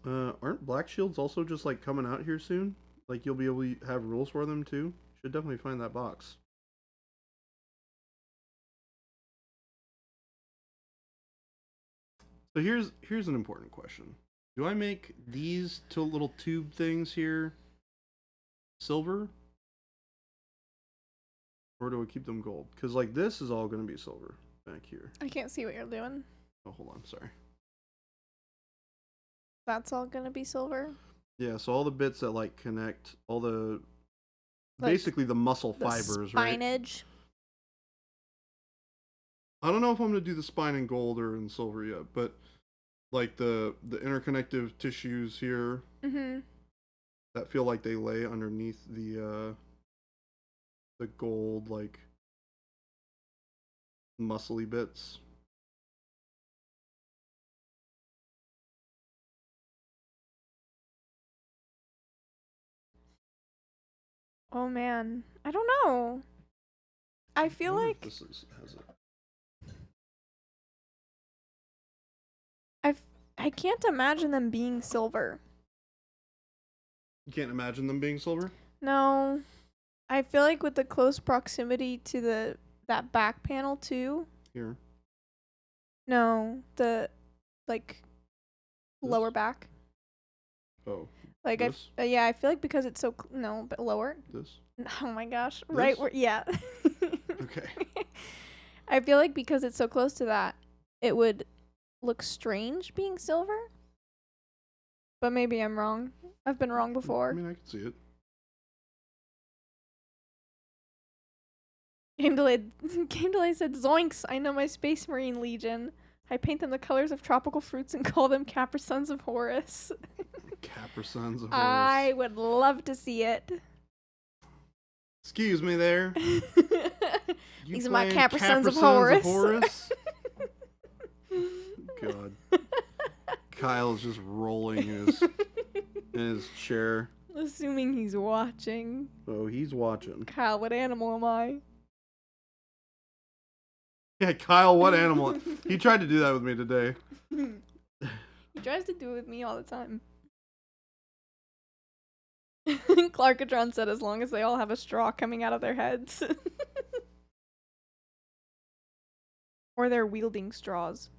Aren't Black Shields also just like coming out here soon? Like you'll be able to have rules for them too? Should definitely find that box. So here's an important question. Do I make these 2 little tube things here silver? Or do I keep them gold? Because like this is all going to be silver back here. I can't see what you're doing. Oh, hold on, sorry. That's all gonna be silver? Yeah, so all the bits that like connect, all the Like, basically the muscle The fibers, right? spinage? I don't know if I'm going to do the spine in gold or in silver yet, but like the interconnective tissues here Mm-hmm. that feel like they lay underneath the gold like muscly bits. Oh man. I don't know. I feel wonder if like this has it. I can't imagine them being silver. You can't imagine them being silver? No. I feel like with the close proximity to that back panel too. Here. No, the like This? lower back. Oh. Like This? yeah, I feel like because it's so no, but lower. This? Oh my gosh. This? Right where yeah. Okay. I feel like because it's so close to that, it would look strange being silver. But maybe I'm wrong. I've been wrong I before. mean, I can see it. Game delay said, "Zoinks! I know my Space Marine Legion. I paint them the colors of tropical fruits and call them Capri Sons of Horus." Capri Sons of Horus. I would love to see it. Excuse me there. You These are my playing Capri Sons of Sons Horus. God. Kyle's just rolling in his chair. Assuming he's watching. Oh, he's watching. Kyle, what animal am I? Yeah, Kyle, what animal? He tried to do that with me today. He tries to do it with me all the time. Clarkatron said, "As long as they all have a straw coming out of their heads." Or they're wielding straws.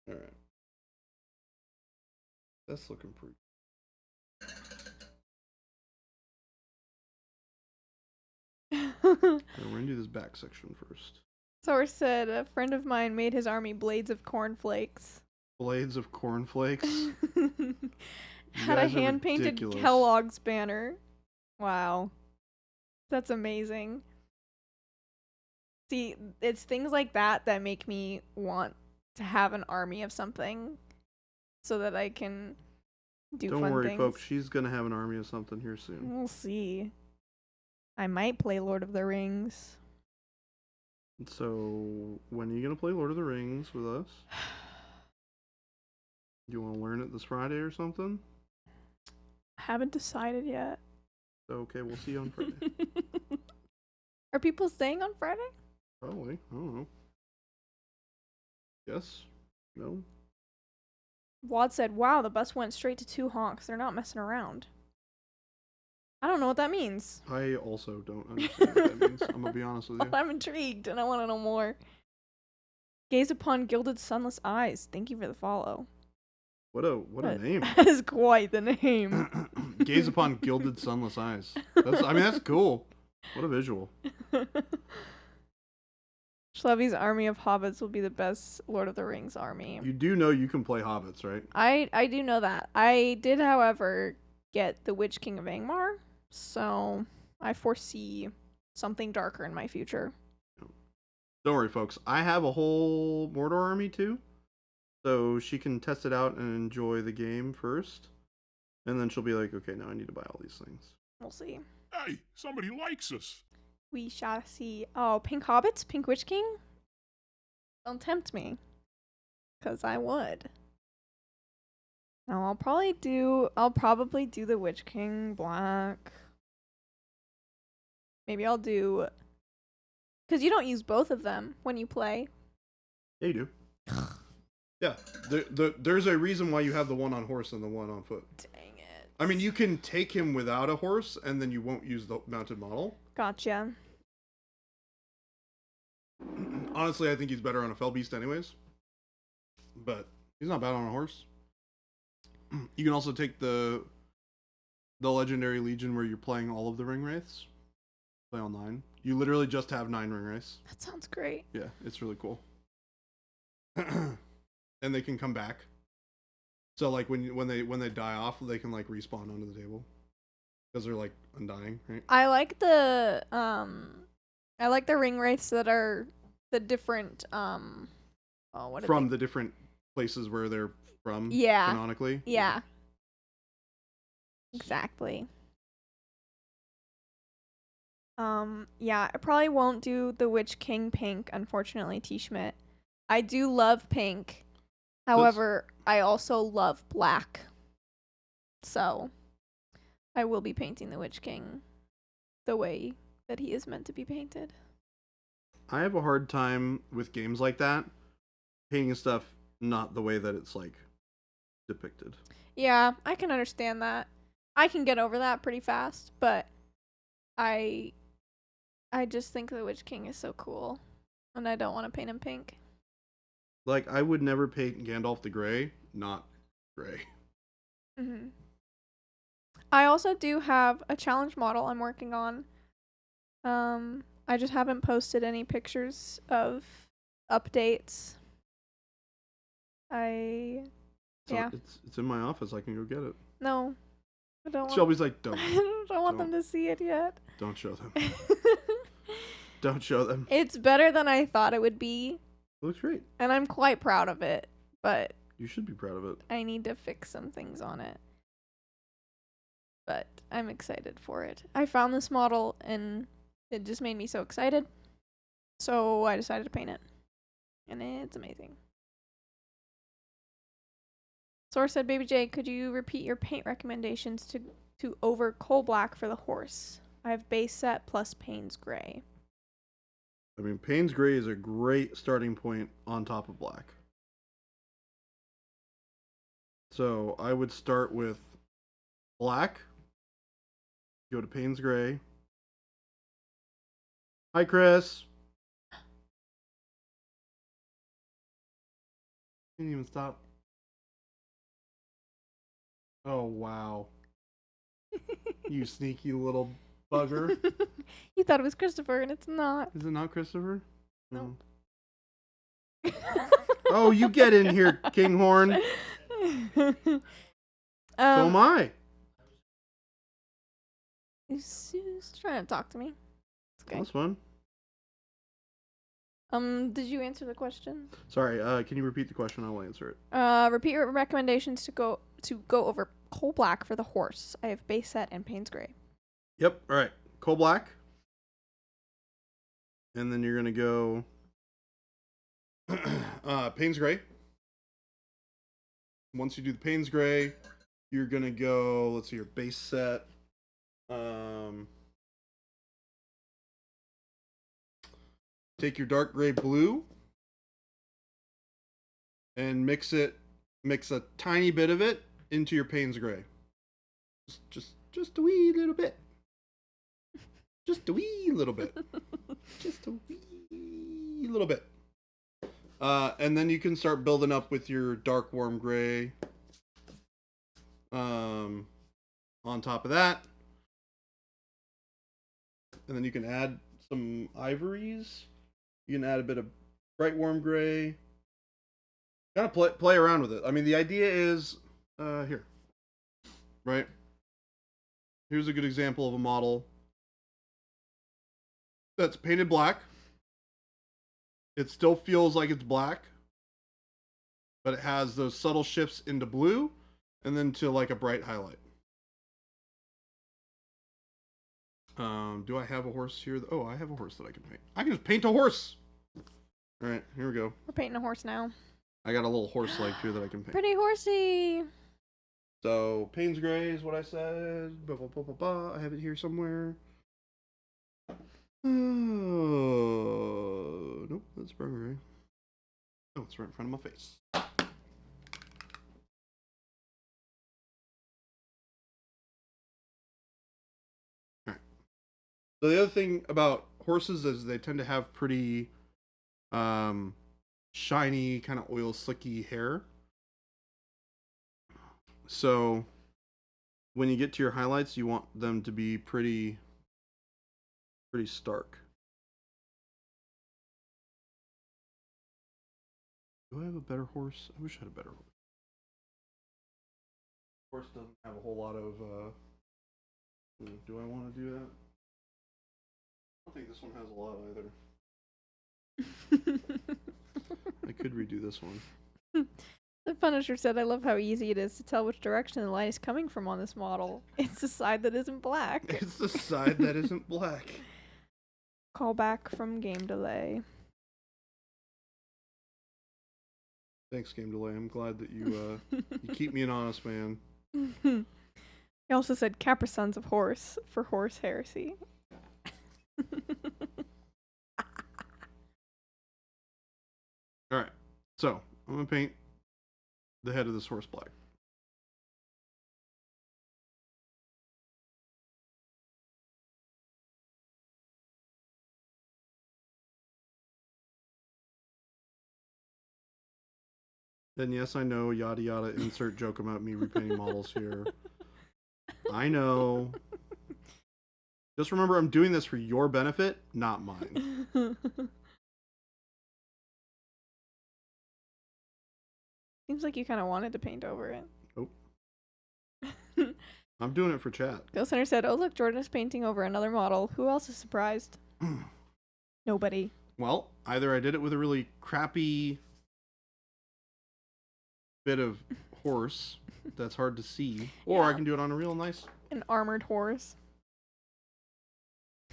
All right. That's looking pretty. We're gonna do this back section first. Source said, "A friend of mine made his army blades of cornflakes." Blades of cornflakes. Had a guys are hand-painted ridiculous. Kellogg's banner. Wow. That's amazing. See, it's things like that that make me want to have an army of something so that I can do Don't fun worry, things. folks. She's gonna have an army of something here soon. We'll see. I might play Lord of the Rings. So, when are you gonna play Lord of the Rings with us? You want to learn it this Friday or something? Haven't decided yet. Okay, we'll see you on Friday. Are people staying on Friday? Probably. I don't know. Yes? No? Wad said, wow, the bus went straight to 2 honks. They're not messing around. I don't know what that means. I also don't understand what that means. I'm gonna be honest with you. I'm intrigued and I want to know more. Gaze upon gilded sunless eyes. Thank you for the follow. What a name. That is quite the name. Gaze upon gilded sunless eyes. That's cool. What a visual. Schlevy's army of hobbits will be the best Lord of the Rings army. You do know you can play hobbits, right? I do know that. I did, however, get the Witch King of Angmar, so I foresee something darker in my future. Don't worry, folks. I have a whole Mordor army too. So she can test it out and enjoy the game first. And then she'll be like, okay, now I need to buy all these things. We'll see. Hey, somebody likes us. We shall see. Oh, pink hobbits? Pink Witch King? Don't tempt me. Because I would. No, I'll probably do the Witch King black. Maybe I'll do... Because you don't use both of them when you play. Yeah, you do. Yeah, there's a reason why you have the one on horse and the one on foot. Dang it. I mean, you can take him without a horse, and then you won't use the mounted model. Gotcha. Honestly, I think he's better on a fell beast anyways. But he's not bad on a horse. You can also take the Legendary Legion where you're playing all of the ring wraiths. Play all 9. You literally just have 9 ring wraiths. That sounds great. Yeah, it's really cool. And they can come back. So like when they die off, they can like respawn onto the table because they're like undying, right? I like the ring wraiths that are the different From the different places where they're from. Yeah. Canonically. Yeah. Exactly. Yeah, I probably won't do the Witch King pink, unfortunately, T. Schmidt. I do love pink. However, I also love black. So, I will be painting the Witch King the way that he is meant to be painted. I have a hard time with games like that, painting stuff not the way that it's like depicted. Yeah, I can understand that. I can get over that pretty fast, but I just think the Witch King is so cool, and I don't want to paint him pink. Like, I would never paint Gandalf the Grey, not gray. Mm-hmm. I also do have a challenge model I'm working on. I just haven't posted any pictures of updates. So Yeah. It's in my office. I can go get it. No, I don't want. Shelby's like, don't. I don't want them to see it yet. Don't show them. Don't show them. It's better than I thought it would be, It looks great. and I'm quite proud of it, but You should be proud of it. I need to fix some things on it. But I'm excited for it. I found this model, and it just made me so excited. So I decided to paint it. And it's amazing. Source said, Baby J, could you repeat your paint recommendations to over coal black for the horse? I have base set plus Payne's gray. I mean, Payne's Gray is a great starting point on top of black. So I would start with black, go to Payne's Gray. Hi, Chris. Can't even stop. Oh, wow. You sneaky little bugger. You thought it was Christopher, and it's not. Is it not Christopher? No. Oh, you get in here, Kinghorn. So am I. He's trying to talk to me. It's okay. That's fun. Did you answer the question? Sorry, can you repeat the question? I'll answer it. Repeat your recommendations to go over coal black for the horse. I have base set and Payne's gray. Yep, alright. Coal black. And then you're gonna go Payne's gray. Once you do the Payne's gray, you're gonna go, let's see, your base set. Take your dark gray blue and mix a tiny bit of it into your Payne's gray. Just a wee little bit. Just a wee little bit. Just a wee little bit. And then you can start building up with your dark warm gray. On top of that. And then you can add some ivories. You can add a bit of bright warm gray. Kind of play around with it. I mean, the idea is here. Right? Here's a good example of a model that's painted black. It still feels like it's black, but it has those subtle shifts into blue and then to like a bright highlight. Do I have a horse here? Oh, I have a horse that I can paint. I can just paint a horse. All right, here we go. We're painting a horse now. I got a little horse leg here that I can paint. Pretty horsey. So, Payne's gray is what I said. I have it here somewhere. Nope, that's brown gray. Oh, it's right in front of my face. Alright. So the other thing about horses is they tend to have pretty shiny, kind of oil slicky hair. So when you get to your highlights, you want them to be pretty stark. Do I have a better horse? I wish I had a better horse. Horse doesn't have a whole lot of do I want to do that? I don't think this one has a lot either. I could redo this one. The Punisher said, I love how easy it is to tell which direction the light is coming from on this model. It's the side that isn't black. It's the side that isn't black. Call back from game delay. Thanks, Game Delay. I'm glad that you you keep me an honest man. He also said Capra Sons of Horse for horse heresy. Alright, so I'm going to paint the head of this horse black. Then yes, I know, yada yada, insert joke about me repainting models here. I know. Just remember, I'm doing this for your benefit, not mine. Seems like you kind of wanted to paint over it. Nope. I'm doing it for chat. Ghost Hunter said, oh look, Jordan is painting over another model. Who else is surprised? Nobody. Well, either I did it with a really crappy bit of horse that's hard to see, or I can do it on a real nice... An armored horse.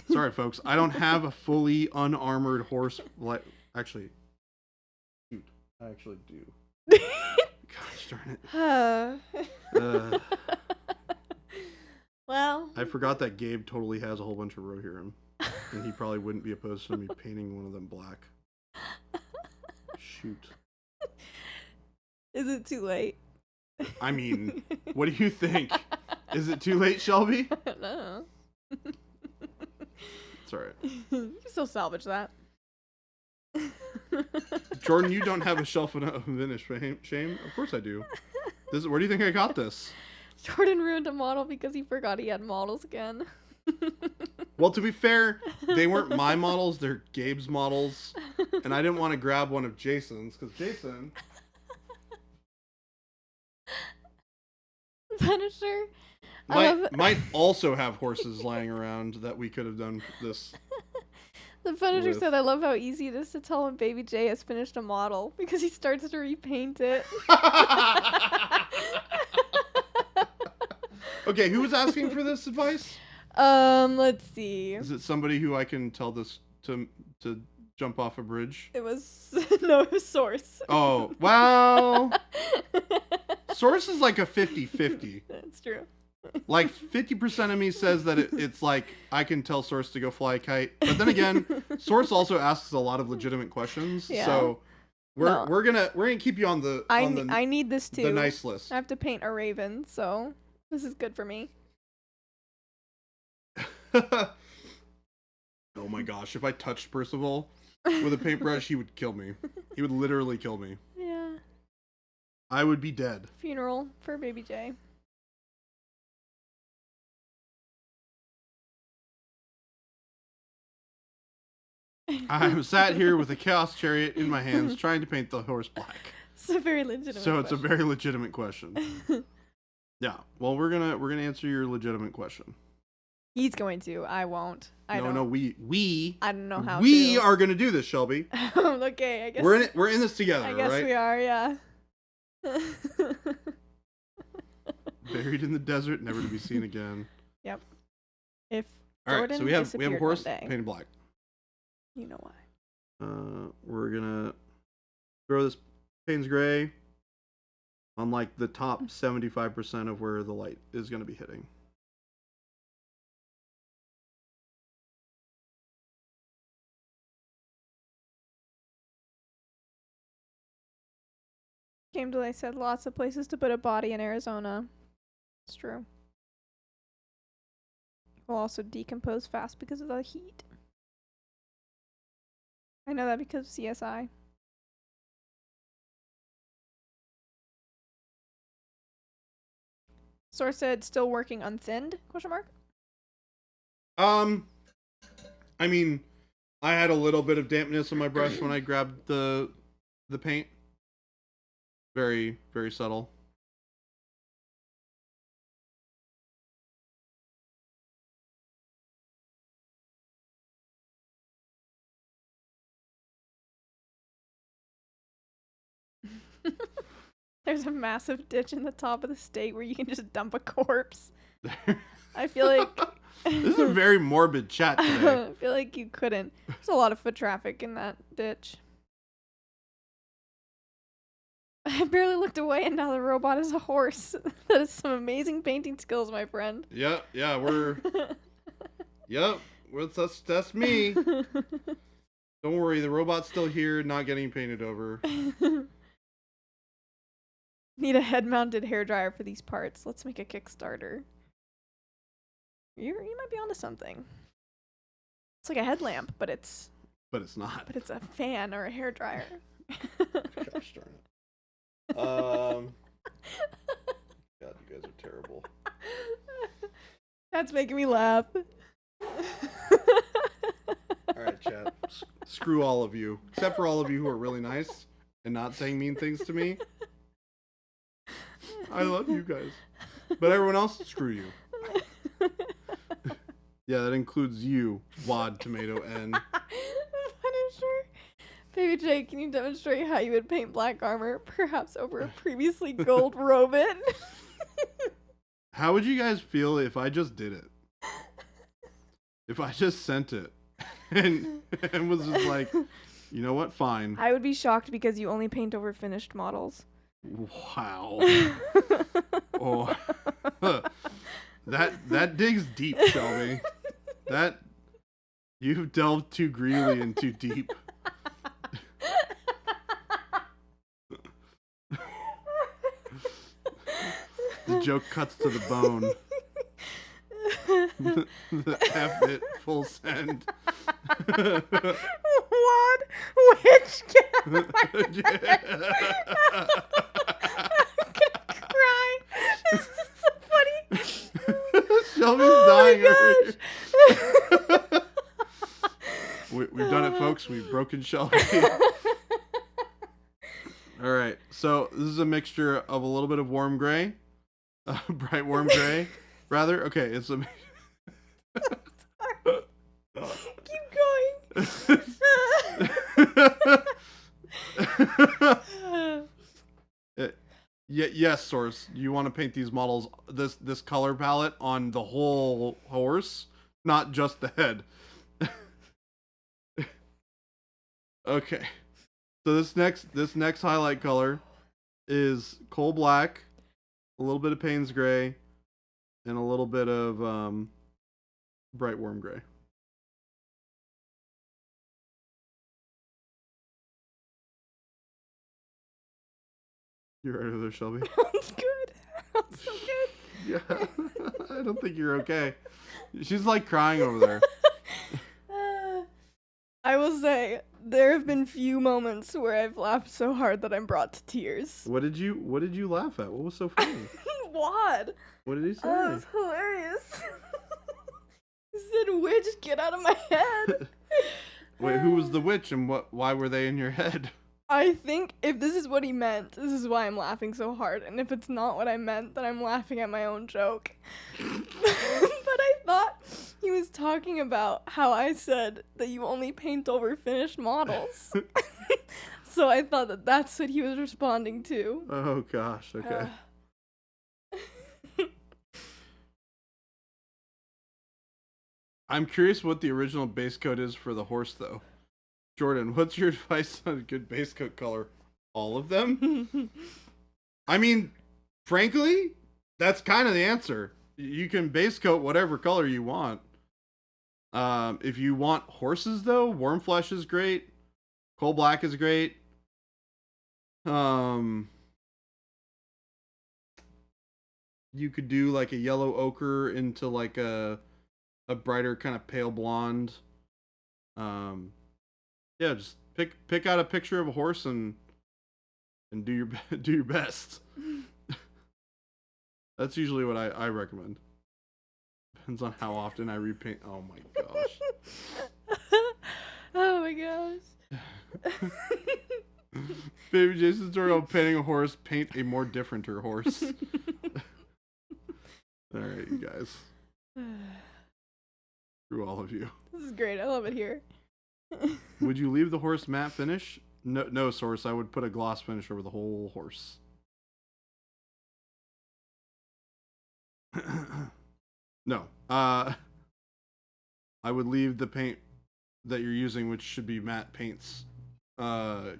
Sorry, folks. I don't have a fully unarmored horse. Actually, shoot. I actually do. Gosh darn it. Well. I forgot that Gabe totally has a whole bunch of Rohirrim, and he probably wouldn't be opposed to me painting one of them black. Shoot. Is it too late? I mean, what do you think? Is it too late, Shelby? I don't know. It's alright. You can still salvage that. Jordan, you don't have a shelf of finish, shame? Of course I do. Where do you think I got this? Jordan ruined a model because he forgot he had models again. Well, to be fair, they weren't my models, they're Gabe's models. And I didn't want to grab one of Jason's, because Jason... Punisher. Might also have horses lying around that we could have done this. The Punisher with. said, I love how easy it is to tell when Baby J has finished a model because he starts to repaint it. Okay, who was asking for this advice? Let's see. Is it somebody who I can tell this to jump off a bridge? It was no, it was Source. Oh, well, Source is like a 50-50. That's true. Like 50% of me says that it's like I can tell Source to go fly a kite, but then again, Source also asks a lot of legitimate questions. Yeah. So we're gonna keep you on the I need this too. the nice list. I have to paint a raven, so this is good for me. Oh my gosh, if I touched Percival with a paintbrush, he would kill me. He would literally kill me. Yeah. I would be dead. Funeral for Baby J. I sat here with a chaos chariot in my hands trying to paint the horse black. It's a very legitimate So it's a question. very legitimate question. Yeah. Well, we're gonna answer your legitimate question. He's going to. I won't. I don't know how we to. are gonna do this, Shelby. Okay, I guess. We're in this together, I guess right? we are, yeah. Buried in the desert, never to be seen again. Yep. If All right, Jordan so we have a disappeared horse one day, painted black. you know why. We're gonna throw this Payne's Gray on like the top 75% of where the light is gonna be hitting. Game Delay said lots of places to put a body in Arizona. It's true. Will also decompose fast because of the heat. I know that because of CSI. Source said still working unthinned? Question mark. I mean, I had a little bit of dampness on my brush when I grabbed the paint. Very, very subtle. There's a massive ditch in the top of the state where you can just dump a corpse. I feel like This is a very morbid chat today. I feel like you couldn't. There's a lot of foot traffic in that ditch. I barely looked away and now the robot is a horse. That is some amazing painting skills, my friend. Yep, yeah, that's me. Don't worry, the robot's still here, not getting painted over. Need a head-mounted hairdryer for these parts. Let's make a Kickstarter. You might be onto something. It's like a headlamp, but it's not. But it's a fan or a hairdryer. Gosh darn it. God, you guys are terrible. That's making me laugh. Alright, chat. Screw all of you. Except for all of you who are really nice and not saying mean things to me. I love you guys. But everyone else, screw you. Yeah, that includes you, Wad Tomato N. Punisher. Baby J, can you demonstrate how you would paint black armor, perhaps over a previously gold robot? How would you guys feel if I just did it? If I just sent it and was just like, you know what, fine. I would be shocked because you only paint over finished models. Wow. Oh. That digs deep, Shelby. That you've delved too greedily and too deep. The joke cuts to the bone. The F it full send. What? Which cat? I'm gonna cry. This is so funny. Shelby's Oh dying my over gosh. We've done it, folks. We've broken Shelby. All right. So this is a mixture of a little bit of warm gray, bright warm gray, rather. Okay, it's a. Keep going. Yes, Source. You want to paint these models, this color palette on the whole horse, not just the head. Okay. So this next highlight color is coal black, a little bit of Payne's gray, and a little bit of bright warm gray. You right over there, Shelby? That's good. That's so good. Yeah. I don't think you're okay. She's like crying over there. I will say there have been few moments where I've laughed so hard that I'm brought to tears. What did you laugh at? What was so funny? What? What did he say? Oh, it was hilarious. He said, "Witch, get out of my head." Wait, who was the witch and why were they in your head? I think if this is what he meant, this is why I'm laughing so hard. And if it's not what I meant, then I'm laughing at my own joke. But I thought he was talking about how I said that you only paint over finished models. So I thought that that's what he was responding to. Oh gosh, okay. I'm curious what the original base coat is for the horse though. Jordan, what's your advice on a good base coat color? All of them? I mean, frankly, that's kind of the answer. You can base coat whatever color you want. If you want horses though, warm flesh is great. Coal black is great. You could do like a yellow ochre into like a brighter kind of pale blonde. Yeah, just pick out a picture of a horse and do your best. That's usually what I recommend. Depends on how often I repaint. Oh my gosh. Oh my gosh. Baby Jason's tutorial on painting a horse. Paint a more differenter horse. All right, you guys. Through all of you. This is great. I love it here. Would you leave the horse matte finish? No, Source. I would put a gloss finish over the whole horse. No. I would leave the paint that you're using, which should be matte paints.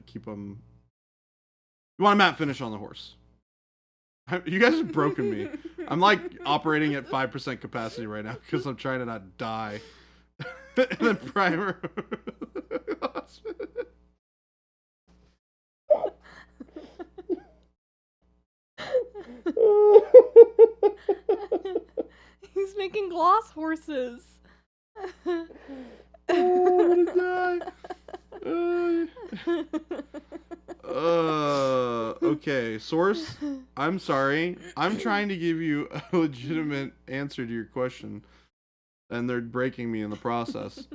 Keep them. You want a matte finish on the horse. You guys have broken me. I'm like operating at 5% capacity right now because I'm trying to not die. And then primer. He's making gloss horses. I'm gonna die. Okay, Source, I'm sorry. I'm trying to give you a legitimate answer to your question, and they're breaking me in the process.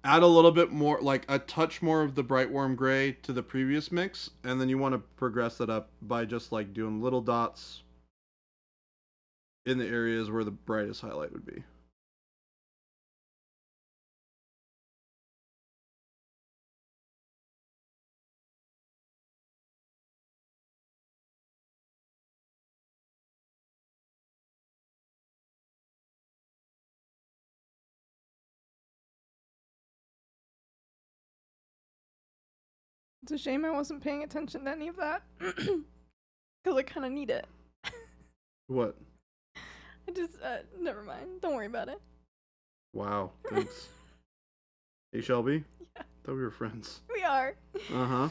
Add a little bit more, like a touch more of the bright warm gray to the previous mix, and then you want to progress that up by just like doing little dots in the areas where the brightest highlight would be. It's a shame I wasn't paying attention to any of that. Because I kind of need it. What? I just, never mind. Don't worry about it. Wow, thanks. Hey, Shelby? Yeah. Thought we were friends. We are. Uh-huh.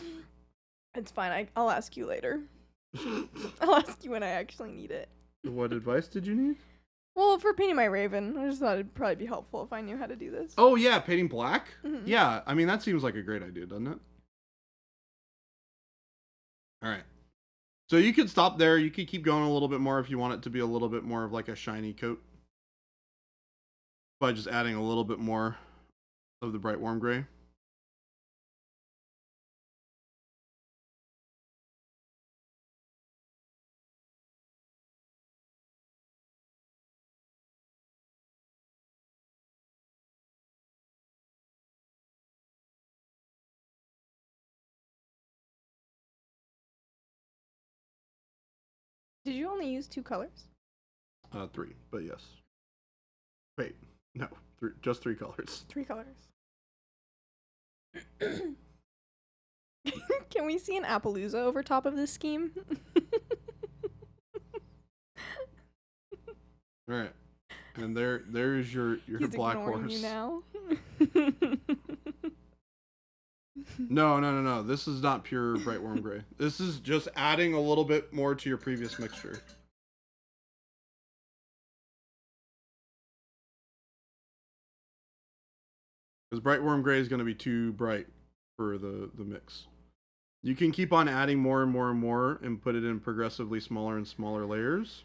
It's fine. I'll ask you later. I'll ask you when I actually need it. What advice did you need? Well, for painting my raven, I just thought it'd probably be helpful if I knew how to do this. Oh, yeah, painting black? Mhm. Yeah, I mean, that seems like a great idea, doesn't it? All right. So you could stop there. You could keep going a little bit more if you want it to be a little bit more of like a shiny coat. By just adding a little bit more of the bright warm gray. Did you only use 2 colors? 3, but yes. Wait, no, just 3 colors. 3 colors. Can we see an Appaloosa over top of this scheme? All right, and there's your He's black ignoring horse. you now. No. This is not pure bright warm gray. This is just adding a little bit more to your previous mixture. Because bright warm gray is going to be too bright for the mix. You can keep on adding more and more and more and put it in progressively smaller and smaller layers.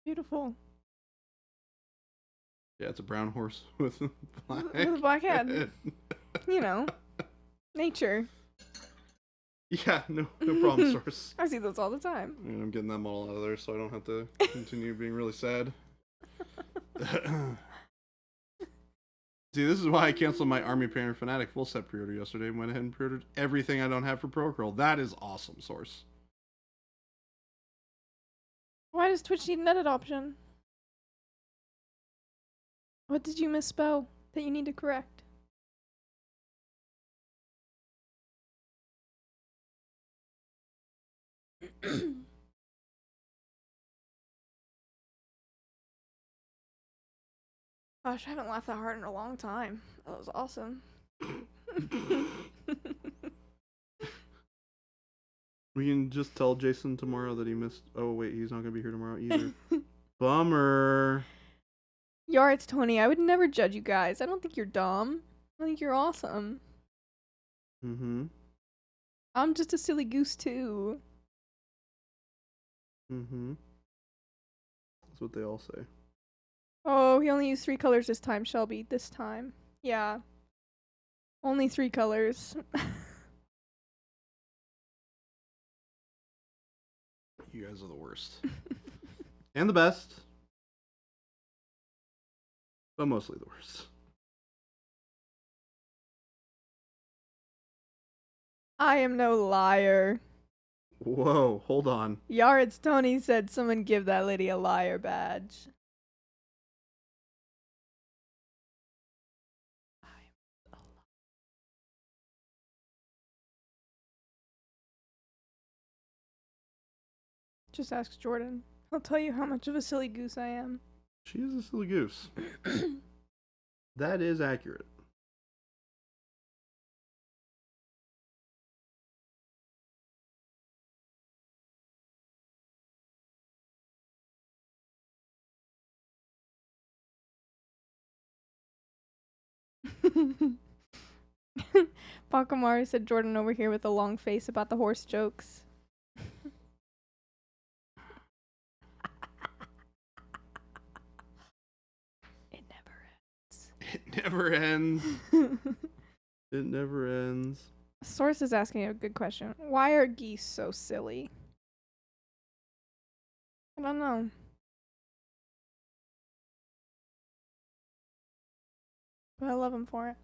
Beautiful. Yeah, it's a brown horse with black. With a black head. You know, nature. Yeah, no problem, Source. I see those all the time. And I'm getting that model out of there so I don't have to continue being really sad. See, this is why I canceled my Army Painter Fanatic full set pre-order yesterday and went ahead and pre-ordered everything I don't have for Pro Acryl. That is awesome, Source. Why does Twitch need an edit option? What did you misspell that you need to correct? Gosh, I haven't laughed that hard in a long time. That was awesome. We can just tell Jason tomorrow that he missed. Oh, wait, he's not going to be here tomorrow either. Bummer. Yar, it's Tony. I would never judge you guys. I don't think you're dumb. I think you're awesome. Mm-hmm. I'm just a silly goose, too. Mm-hmm. That's what they all say. Oh, he only used 3 colors this time, Shelby. This time. Yeah. Only 3 colors. You guys are the worst. And the best. But mostly the worst. I am no liar. Whoa, hold on. Yared's Tony said someone give that lady a liar badge. Just ask Jordan. He'll tell you how much of a silly goose I am. She is a silly goose. That is accurate. Pakamari said Jordan over here with a long face about the horse jokes. It never ends. It never ends. It never ends. Source is asking a good question. Why are geese so silly? I don't know. But I love them for it.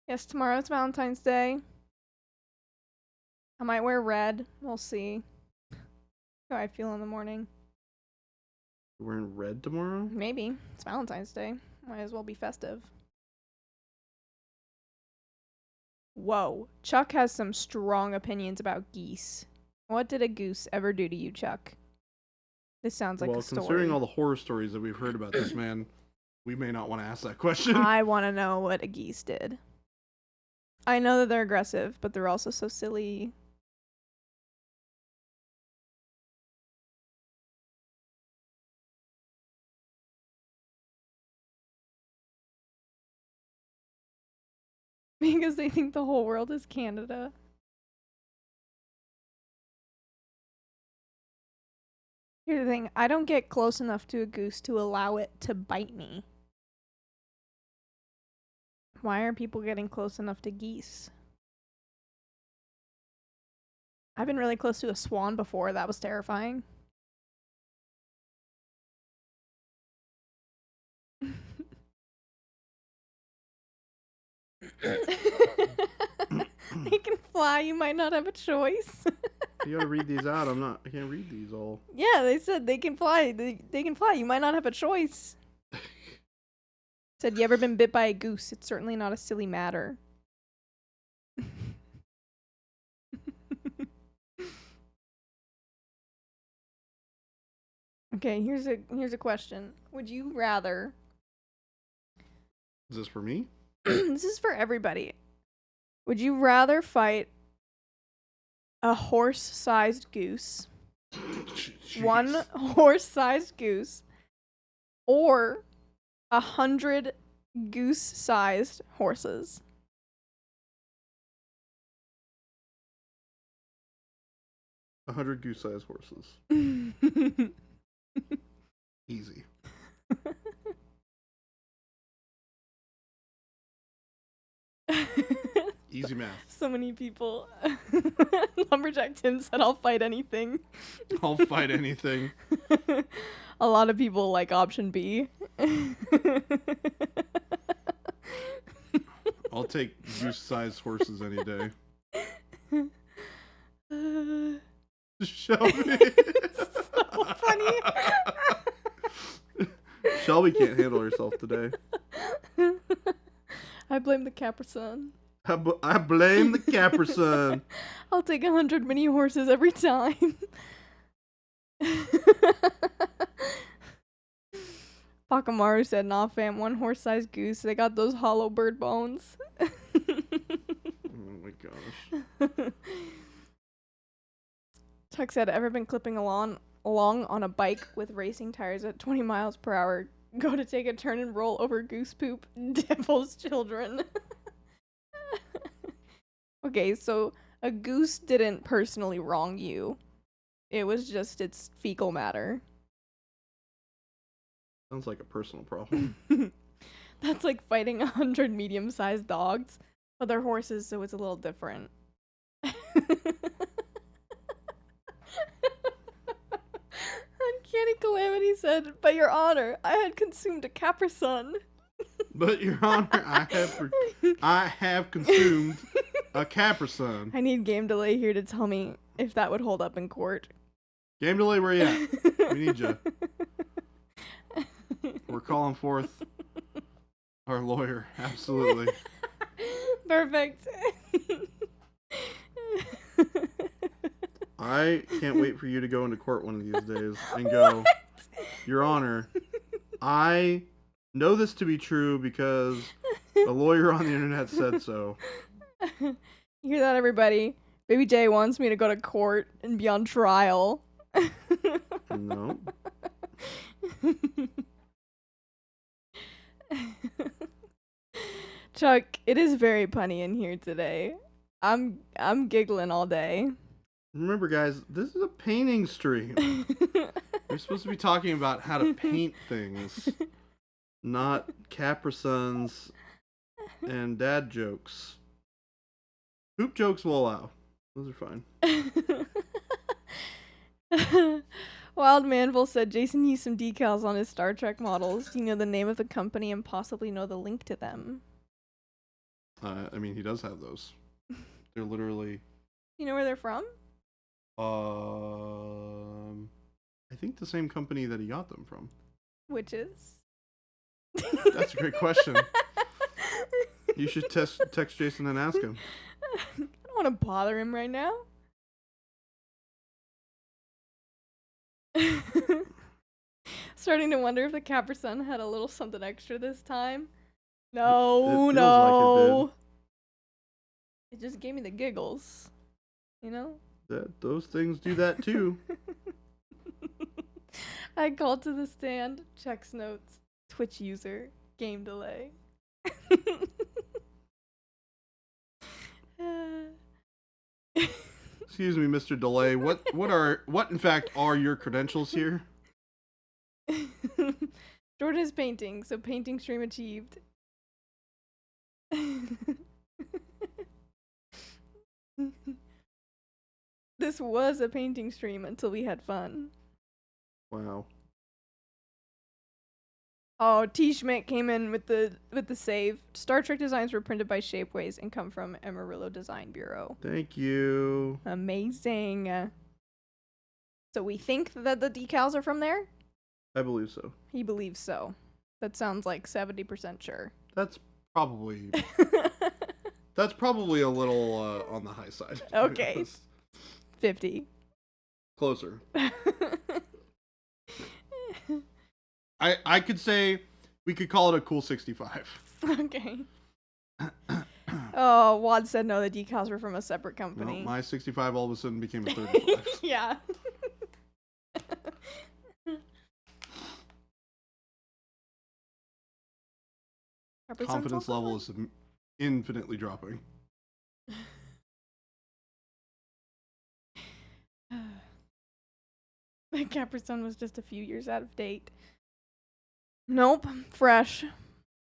Yes, tomorrow's Valentine's Day. I might wear red. We'll see how I feel in the morning. You're wearing red tomorrow? Maybe. It's Valentine's Day. Might as well be festive. Whoa. Chuck has some strong opinions about geese. What did a goose ever do to you, Chuck? This sounds like a story. Well, considering all the horror stories that we've heard about this man, we may not want to ask that question. I want to know what a geese did. I know that they're aggressive, but they're also so silly. Because they think the whole world is Canada. Here's the thing, I don't get close enough to a goose to allow it to bite me. Why are people getting close enough to geese? I've been really close to a swan before, that was terrifying. They can fly, you might not have a choice. You gotta read these out. I can't read these all. Yeah, they said they can fly. They can fly. You might not have a choice. Said, you ever been bit by a goose? It's certainly not a silly matter. Okay, here's a question. Would you rather... Is this for me? This is for everybody. Would you rather fight a horse-sized goose, one horse-sized goose, or 100 goose-sized horses? 100 goose-sized horses. Easy. Easy math. So many people. Lumberjack Tim said, I'll fight anything. I'll fight anything. A lot of people like option B. I'll take goose-sized horses any day. Shelby. So funny. Shelby can't handle herself today. I blame the Capricorn. I blame the Capricorn. I'll take 100 mini horses every time. Pakamaru said, nah fam, one horse-sized goose. They got those hollow bird bones. Oh my gosh. Chuck said, ever been clipping along on a bike with racing tires at 20 miles per hour? Go to take a turn and roll over goose poop. Devil's children. Okay, so a goose didn't personally wrong you. It was just its fecal matter. Sounds like a personal problem. That's like fighting 100 medium-sized dogs, but they're horses, so it's a little different. Uncanny Calamity said, "But Your Honor, I had consumed a Capri-Sun." But Your Honor, I have consumed a Capri-Sun. I need Game Delay here to tell me if that would hold up in court. Game Delay, where you at? We need you. We're calling forth our lawyer. Absolutely. Perfect. I can't wait for you to go into court one of these days and go, What? Your Honor, I know this to be true because a lawyer on the internet said so. You hear that, everybody? Baby J wants me to go to court and be on trial. No. Chuck, it is very punny in here today. I'm giggling all day. Remember, guys, this is a painting stream. We're supposed to be talking about how to paint things, not Capri-Suns and dad jokes. Poop jokes will allow. Those are fine. Wild Manville said Jason used some decals on his Star Trek models. Do you know the name of the company and possibly know the link to them? I mean, he does have those. They're literally... You know where they're from? I think the same company that he got them from. Which is? That's a great question. You should text Jason and ask him. I don't want to bother him right now. Starting to wonder if the Capri-Sun had a little something extra this time. No, It feels no. like It just gave me the giggles. You know? Those things do that too. I called to the stand, checks notes, Twitch user, Game Delay. Excuse me, Mr. Delay. What in fact are your credentials here? Jordan is painting, so painting stream achieved. This was a painting stream until we had fun. Wow. Oh, T. Schmidt came in with the save. Star Trek designs were printed by Shapeways and come from Amarillo Design Bureau. Thank you. Amazing. So we think that the decals are from there? I believe so. He believes so. That sounds like 70% sure. That's probably a little on the high side. Okay. 50. Closer. I could say we could call it a cool 65. Okay. Oh, Wad said no, the decals were from a separate company. No, my 65 all of a sudden became a 35. Yeah. Confidence level is infinitely dropping. The Capricorn was just a few years out of date. Nope, fresh.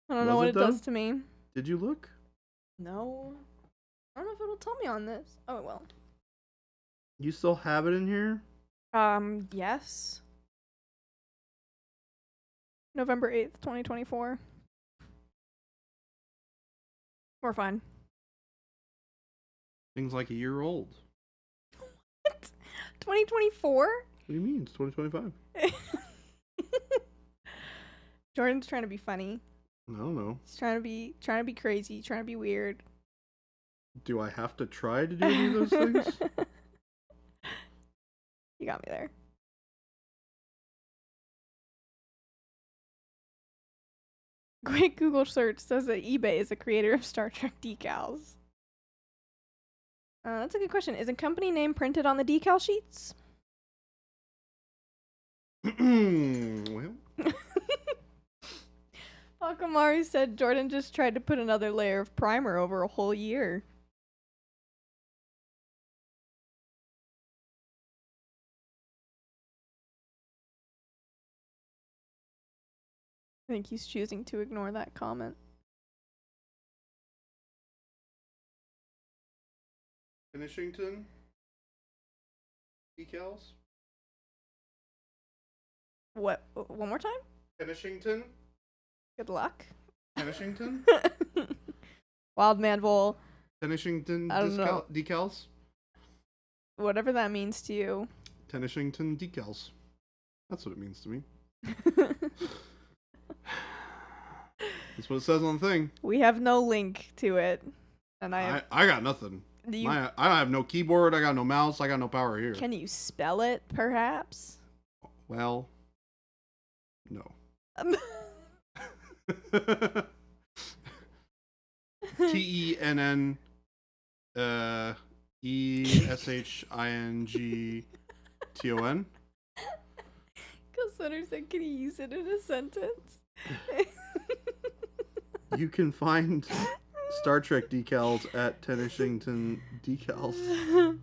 I don't know what it does to me. Did you look? No. I don't know if it'll tell me on this. Oh, it will. You still have it in here? Yes. November 8th, 2024. We're fine. Things like a year old. What? 2024? What do you mean? It's 2025. Jordan's trying to be funny. I don't know. He's trying to be crazy, trying to be weird. Do I have to try to do any of those things? You got me there. Quick Google search says that eBay is a creator of Star Trek decals. That's a good question. Is a company name printed on the decal sheets? Well. Akamaru said Jordan just tried to put another layer of primer over a whole year. I think he's choosing to ignore that comment. Finishington decals? What? One more time? Finishington? Good luck. Finishington? Wild Man Vol. Finishington I don't know. decals? Whatever that means to you. Finishington decals. That's what it means to me. That's what it says on the thing. We have no link to it. And I got nothing. I have no keyboard, I got no mouse, I got no power here. Can you spell it, perhaps? Well, no. TENN ESHINGTON. Center said, can you use it in a sentence? You can find Star Trek decals at Tenishington Decals.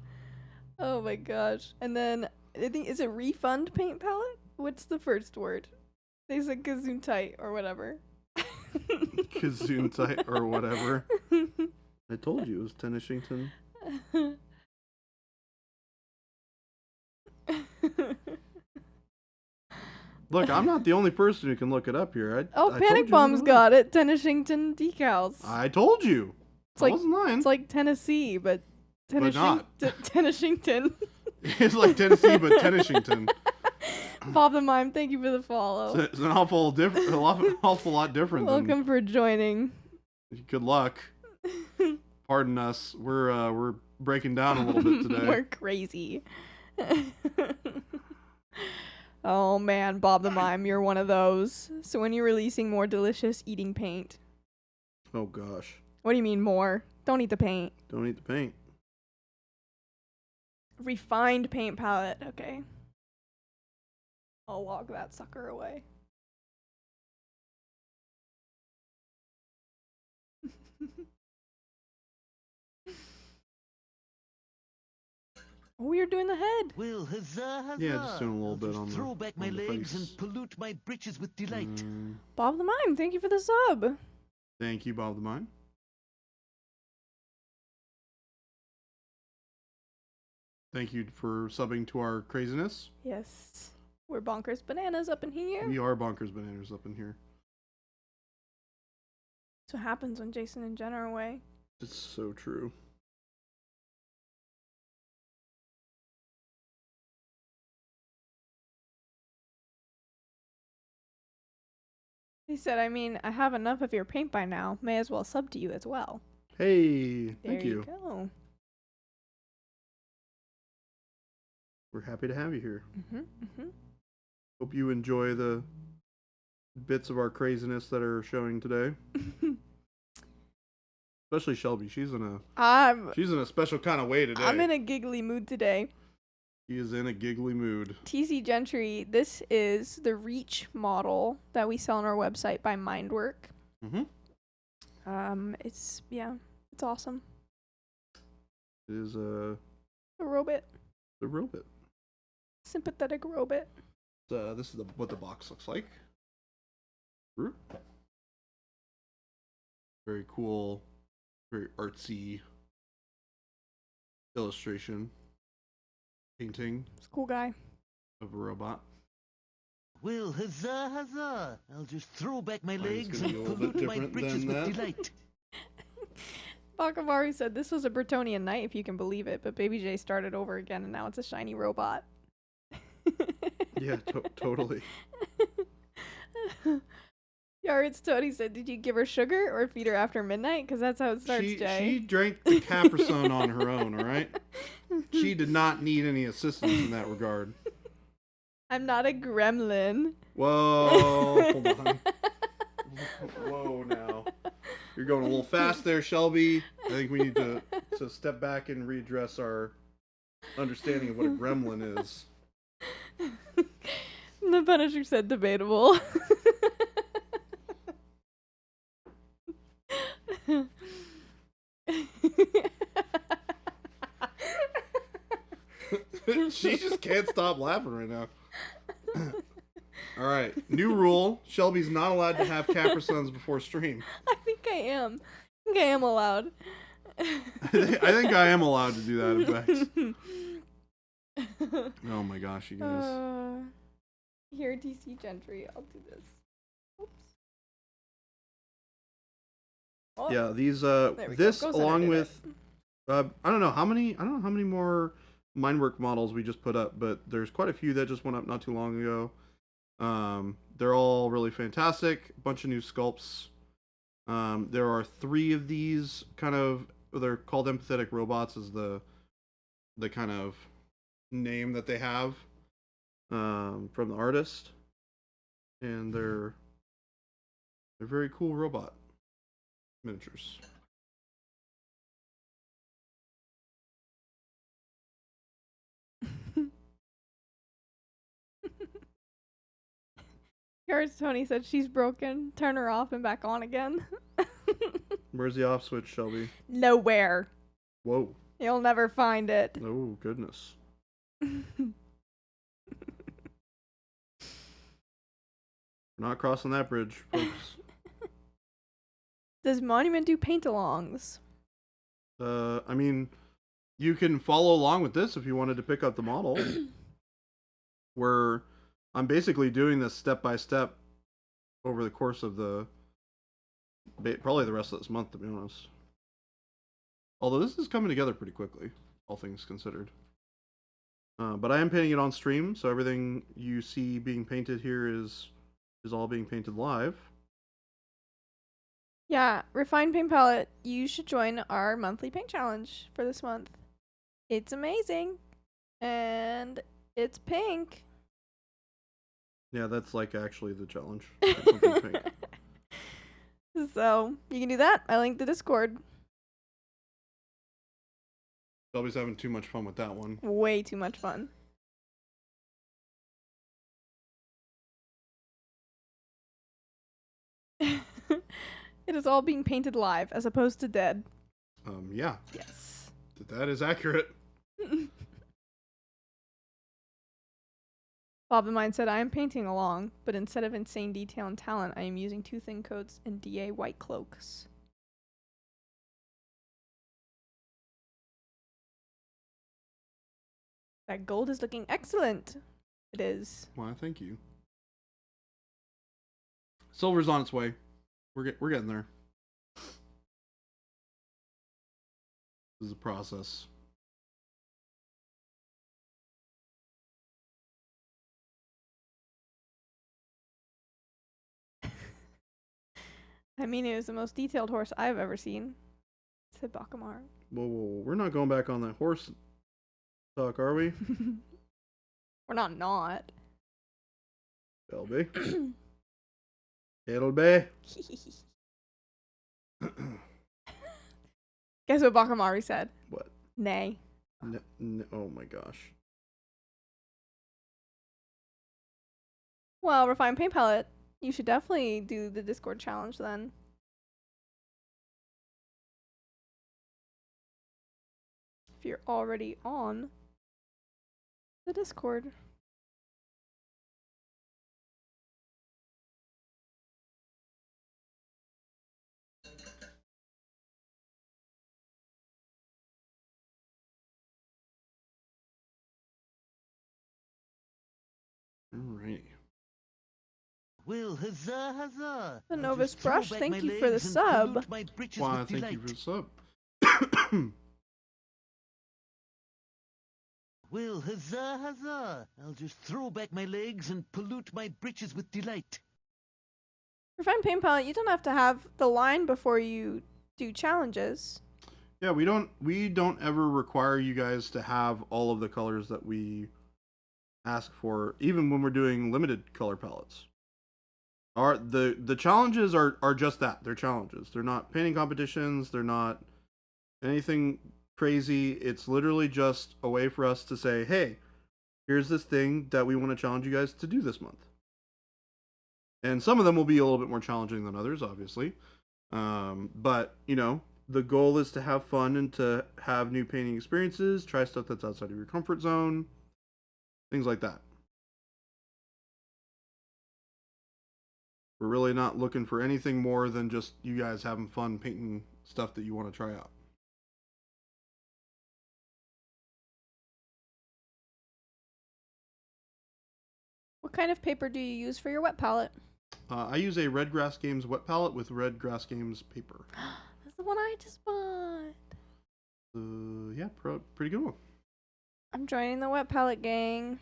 Oh my gosh. And then, I think, is it refund paint palette? What's the first word? They said Gesundheit or whatever. Gesundheit or whatever. I told you it was Tenishington. Look, I'm not the only person who can look it up here. I Panic Bomb's got it. Tenishington decals. I told you. I wasn't lying. It's like Tennessee, but Tenishington. It's like Tennessee, but Tenishington. Bob the Mime, thank you for the follow. It's an awful lot different. Welcome for joining. Good luck. Pardon us. We're breaking down a little bit today. We're crazy. Oh man, Bob the Mime, you're one of those. So when you're releasing more delicious eating paint? Oh gosh. What do you mean more? Don't eat the paint. Don't eat the paint. Refined paint palette. Okay. I'll log that sucker away. Oh, you're doing the head. Well, huzzah, huzzah. Yeah, just doing a little I'll bit just on the- throw back my on the legs face. and pollute my britches with delight. Bob the Mime, thank you for the sub. Thank you, Bob the Mine. Thank you for subbing to our craziness. Yes. We're bonkers bananas up in here. We are bonkers bananas up in here. That's what happens when Jason and Jen are away. It's so true. He said, I mean, I have enough of your paint by now. May as well sub to you as well. Hey, There thank you. go. We're happy to have you here. Mm-hmm. Hope you enjoy the bits of our craziness that are showing today. Especially Shelby. She's in a special kind of way today. I'm in a giggly mood today. She is in a giggly mood. TC Gentry, this is the Reach model that we sell on our website by Mindwork. Mm-hmm. It's awesome. It is A robot. the robot. Sympathetic robot. This is what the box looks like. Very cool, very artsy illustration, painting It's a cool guy. of a robot. Well, huzzah, huzzah. I'll just throw back my Mine is legs gonna and be a little bit pollute my different britches than with that. delight. Bakamaru said this was a Bretonian night, if you can believe it, but Baby J started over again and now it's a shiny robot. Yeah, totally. Yarit's Tony said, did you give her sugar or feed her after midnight? Because that's how it starts, She Jay. drank the Capri-Sun on her own, all right? She did not need any assistance in that regard. I'm not a gremlin. Whoa, hold on. Whoa, now. You're going a little fast there, Shelby. I think we need to step back and readdress our understanding of what a gremlin is. The Punisher said debatable. She just can't stop laughing right now. All right, new rule: Shelby's not allowed to have Capri-Suns before stream. I think I am. I think I am allowed. I think I am allowed to do that, in fact. Oh my gosh, you guys. Here, DC Gentry. I'll do this. Oops. Oh, Yeah, these there we go. this Ghost Hunter along did with I don't know how many more Mindwork models we just put up, but there's quite a few that just went up not too long ago. They're all really fantastic. A bunch of new sculpts. There are 3 of these kind of, they're called empathetic robots, is the kind of name that they have from the artist, and they're very cool robot miniatures. Here's Tony said she's broken. Turn her off and back on again. Where's the off switch, Shelby? Nowhere. Whoa. You'll never find it. Oh, goodness. We're not crossing that bridge, folks. Does Monument do paint-alongs? I mean, you can follow along with this if you wanted to pick up the model. Where I'm basically doing this step by step over the course of probably the rest of this month, to be honest. Although this is coming together pretty quickly, all things considered. But I am painting it on stream, so everything you see being painted here is all being painted live. Yeah, Refined Paint Palette, you should join our monthly paint challenge for this month. It's amazing. And it's pink. Yeah, that's like actually the challenge. Something pink. So, you can do that. I linked the Discord. Shelby's having too much fun with that one. Way too much fun. It is all being painted live as opposed to dead. Yeah, Yes. that is accurate. Bob the Mind said, I am painting along, but instead of insane detail and talent, I am using 2 thin coats and DA white cloaks. That gold is looking excellent. It is. Why, thank you. Silver's on its way. We're getting there. This is a process. I mean, it was the most detailed horse I've ever seen, said Bakamar. Whoa, we're not going back on that horse talk, are we? We're not. It'll be. It'll be. Guess what Bakamari said? What? Nay. Oh my gosh. Well, Refined Paint Palette, you should definitely do the Discord challenge then. If you're already on the Discord. Alrighty. Well, huzzah, huzzah. The I'll Novus just throw Brush, back thank my you for the legs and sub. pollute my britches Why, with thank you for the delight. sub. Well, huzzah, huzzah. I'll just throw back my legs and pollute my britches with delight. Refined Paint Palette, you don't have to have the line before you do challenges. Yeah, we don't ever require you guys to have all of the colors that we ask for, even when we're doing limited color palettes. The challenges are just that. They're challenges. They're not painting competitions, they're not anything crazy. It's literally just a way for us to say, hey, here's this thing that we want to challenge you guys to do this month. And some of them will be a little bit more challenging than others, obviously. But, you know, the goal is to have fun and to have new painting experiences, try stuff that's outside of your comfort zone, things like that. We're really not looking for anything more than just you guys having fun painting stuff that you want to try out. What kind of paper do you use for your wet palette? I use a Red Grass Games wet palette with Red Grass Games paper. That's the one I just bought. Yeah, pretty good one. I'm joining the wet palette gang.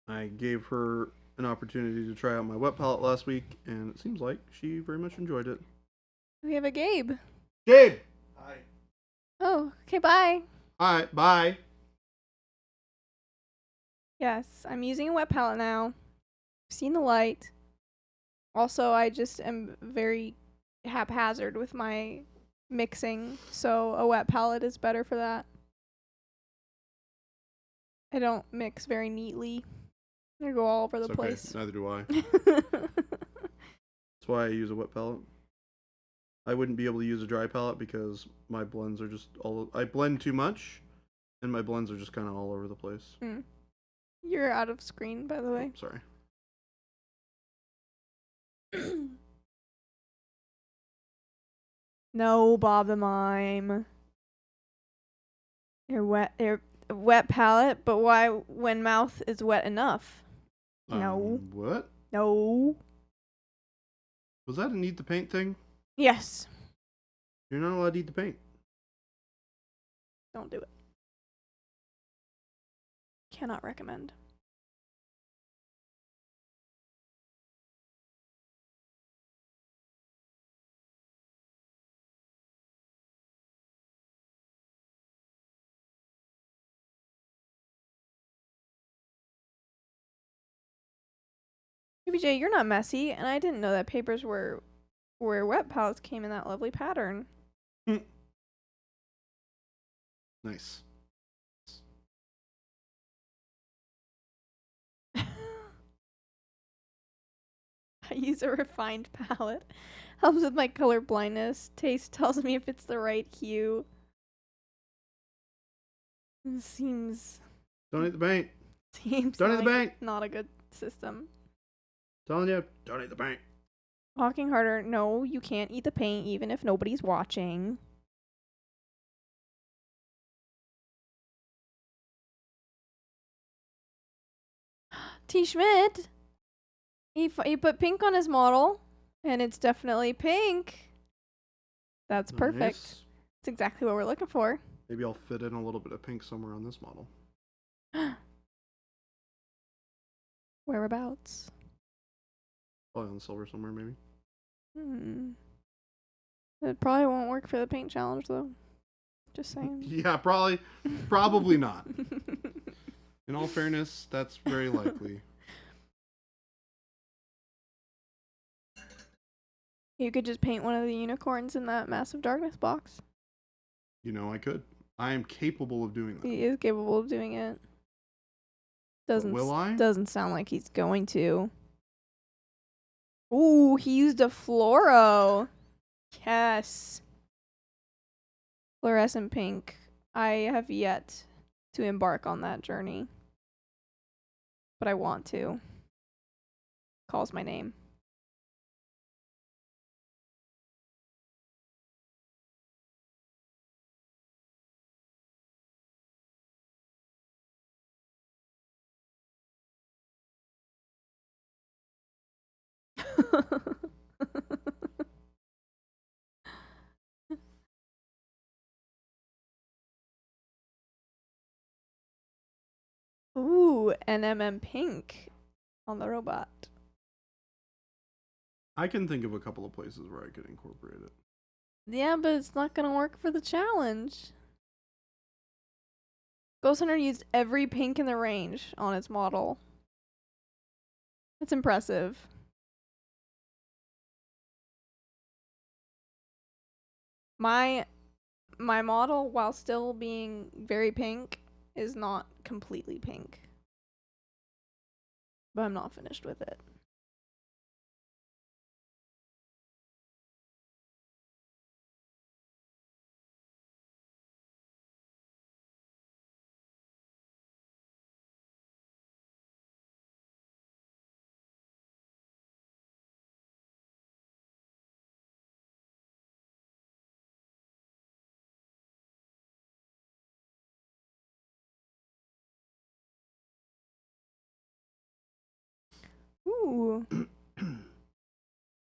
I gave her an opportunity to try out my wet palette last week, and it seems like she very much enjoyed it. We have a Gabe. Gabe! Hi. Oh, okay, bye. Alright, bye. Yes, I'm using a wet palette now. I've seen the light. Also, I just am very haphazard with my mixing, so a wet palette is better for that. I don't mix very neatly. I go all over the It's okay, place. neither do I. That's why I use a wet palette. I wouldn't be able to use a dry palette because my blends are just I blend too much, and my blends are just kind of all over the place. You're out of screen, by the way. Sorry. No, Bob the Mime. Your wet palette, but why when mouth is wet enough? No. What? No. Was that an eat the paint thing? Yes. You're not allowed to eat the paint. Don't do it. Cannot recommend. BJ, you're not messy, and I didn't know that papers were where wet palettes came in that lovely pattern. Nice. I use a refined palette. Helps with my color blindness. Taste tells me if it's the right hue. It seems... Don't eat the paint. Seems Donate like the bank. not a good system. Telling you, donate the bank. Walking harder. No, you can't eat the paint even if nobody's watching. T. Schmidt. He put pink on his model, and it's definitely pink. That's perfect. Nice. That's exactly what we're looking for. Maybe I'll fit in a little bit of pink somewhere on this model. Whereabouts? Probably on silver somewhere, maybe. It probably won't work for the paint challenge, though. Just saying. Yeah, probably not. In all fairness, that's very likely. You could just paint one of the unicorns in that Massive Darkness box. You know, I could. I am capable of doing that. He is capable of doing it. But will I? Doesn't sound like he's going to. Ooh, he used a fluoro. Yes. Fluorescent pink. I have yet to embark on that journey. But I want to. Calls my name. Ooh, NMM pink on the robot. I can think of a couple of places where I could incorporate it. Yeah, but it's not gonna work for the challenge. Ghost Hunter used every pink in the range on its model. That's impressive. My model, while still being very pink, is not completely pink. But I'm not finished with it. Ooh.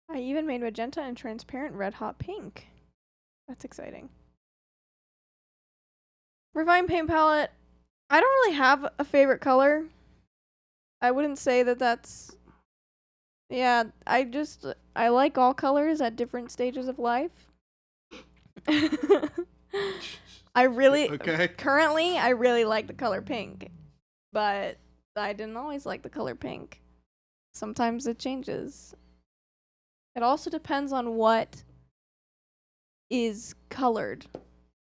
I even made magenta and transparent red hot pink. That's exciting. Refined paint palette. I don't really have a favorite color. I wouldn't say that that's... Yeah, I like all colors at different stages of life. I really... Okay. Currently, I really like the color pink. But I didn't always like the color pink. Sometimes it changes. It also depends on what is colored.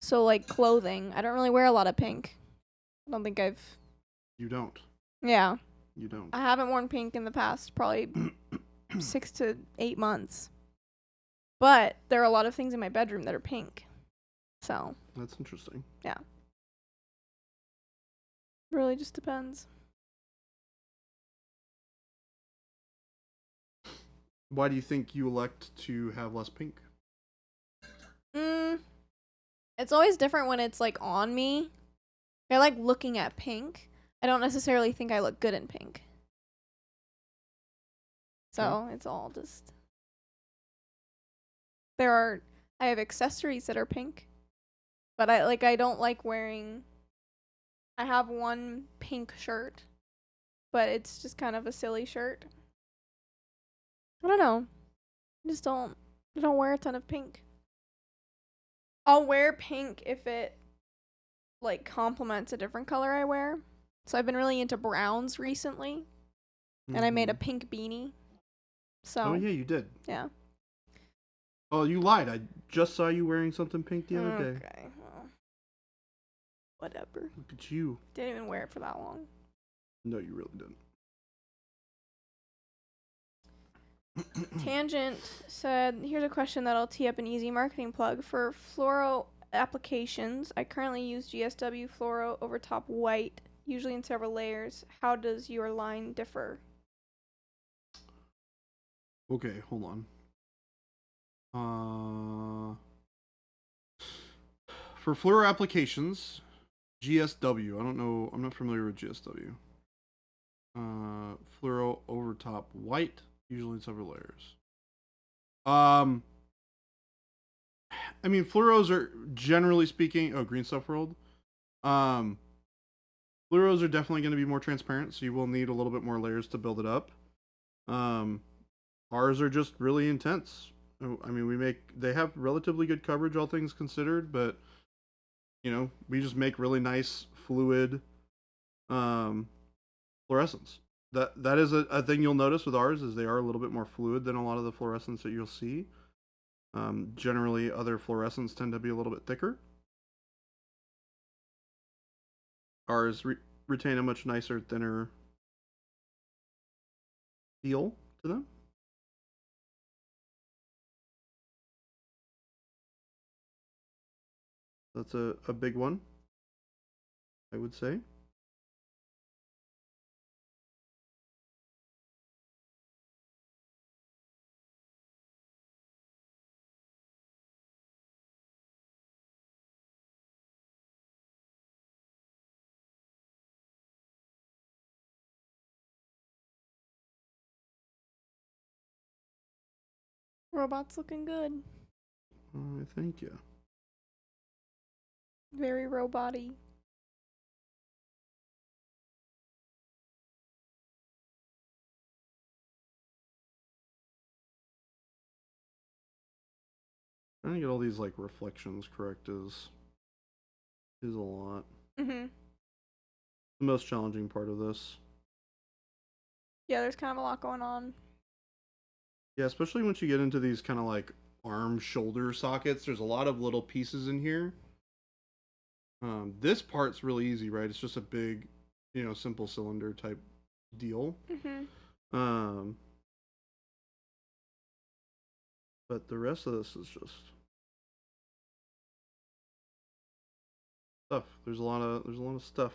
So, like, clothing. I don't really wear a lot of pink. I don't think I've... You don't. Yeah. You don't. I haven't worn pink in the past probably 6 to 8 months. But there are a lot of things in my bedroom that are pink. So. That's interesting. Yeah. Really just depends. Why do you think you elect to have less pink? It's always different when it's, like, on me. I like looking at pink. I don't necessarily think I look good in pink. So, it's all just... I have accessories that are pink. But I don't like wearing... I have one pink shirt. But it's just kind of a silly shirt. I don't know. I don't wear a ton of pink. I'll wear pink if it, like, complements a different color I wear. So I've been really into browns recently. And I made a pink beanie. So. Oh, yeah, you did. Yeah. Oh, you lied. I just saw you wearing something pink the other day. Okay, well. Whatever. Look at you. Didn't even wear it for that long. No, you really didn't. Tangent said, here's a question that'll tee up an easy marketing plug. For fluoro applications, I currently use GSW fluoro over top white usually in several layers. How does your line differ? Okay, hold on. For fluoro applications, GSW. I don't know. I'm not familiar with GSW. Fluoro over top white, usually in several layers. I mean, fluoros are generally speaking. Oh, Green Stuff World. Fluoros are definitely going to be more transparent, so you will need a little bit more layers to build it up. Ours are just really intense. I mean, they have relatively good coverage, all things considered, but we just make really nice fluid fluorescents. That is a thing you'll notice with ours is they are a little bit more fluid than a lot of the fluorescents that you'll see. Generally, other fluorescents tend to be a little bit thicker. Ours retain a much nicer, thinner feel to them. That's a big one, I would say. Robot's looking good. Thank you. Very robot-y. Trying to get all these like reflections correct is a lot. Mhm. The most challenging part of this. Yeah, there's kind of a lot going on. Yeah, especially once you get into these kind of like arm shoulder sockets. There's a lot of little pieces in here. This part's really easy, right? It's just a big, simple cylinder type deal. Mhm. But the rest of this is just stuff. There's a lot of stuff.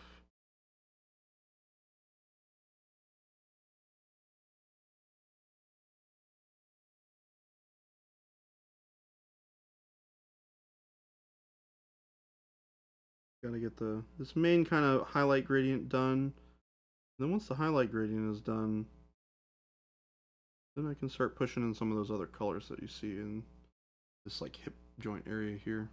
Gotta get this main kind of highlight gradient done. Then once the highlight gradient is done, then I can start pushing in some of those other colors that you see in this like hip joint area here.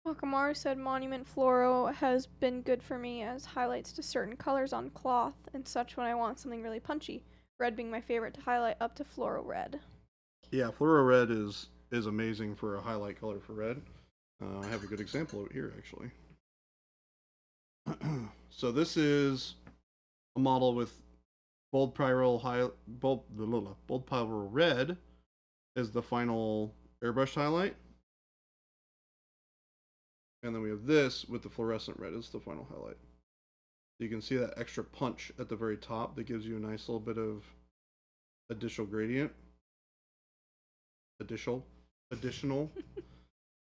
Wakamaru said Monument Fluoro has been good for me as highlights to certain colors on cloth and such when I want something really punchy. Red being my favorite to highlight up to fluoro red. Yeah, fluoro red is amazing for a highlight color for red. I have a good example of it here actually. So this is a model with bold pyro red is the final airbrushed highlight. And then we have this with the fluorescent red as the final highlight. You can see that extra punch at the very top that gives you a nice little bit of additional gradient. Additional.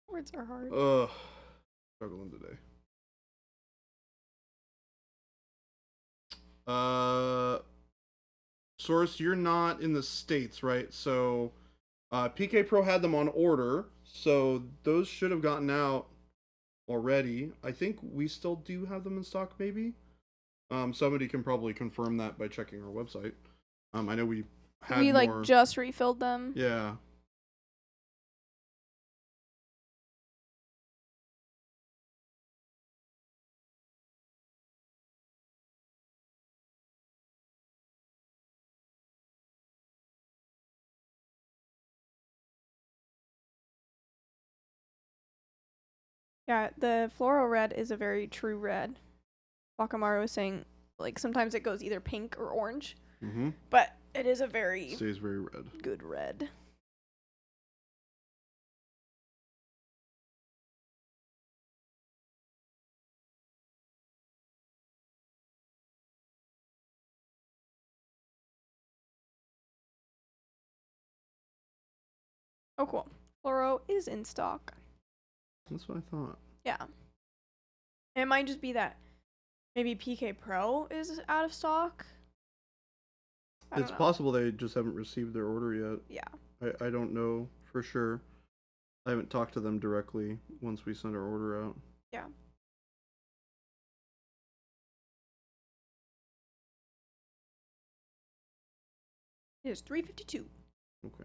Words are hard. Struggling today. Source, you're not in the States, right? So PK Pro had them on order, so those should have gotten out already. I think we still do have them in stock, maybe. Somebody can probably confirm that by checking our website. I know we had more. Just refilled them. Yeah. Yeah, the fluoro red is a very true red. Wakamaru was saying, like, sometimes it goes either pink or orange. Mm-hmm. But it is a very Stays very red. good red. Oh, cool. Fluoro is in stock. That's what I thought. Yeah. It might just be that maybe PK Pro is out of stock. I It's don't know. possible they just haven't received their order yet. Yeah. I don't know for sure. I haven't talked to them directly once we send our order out. Yeah. It is 3:52. Okay.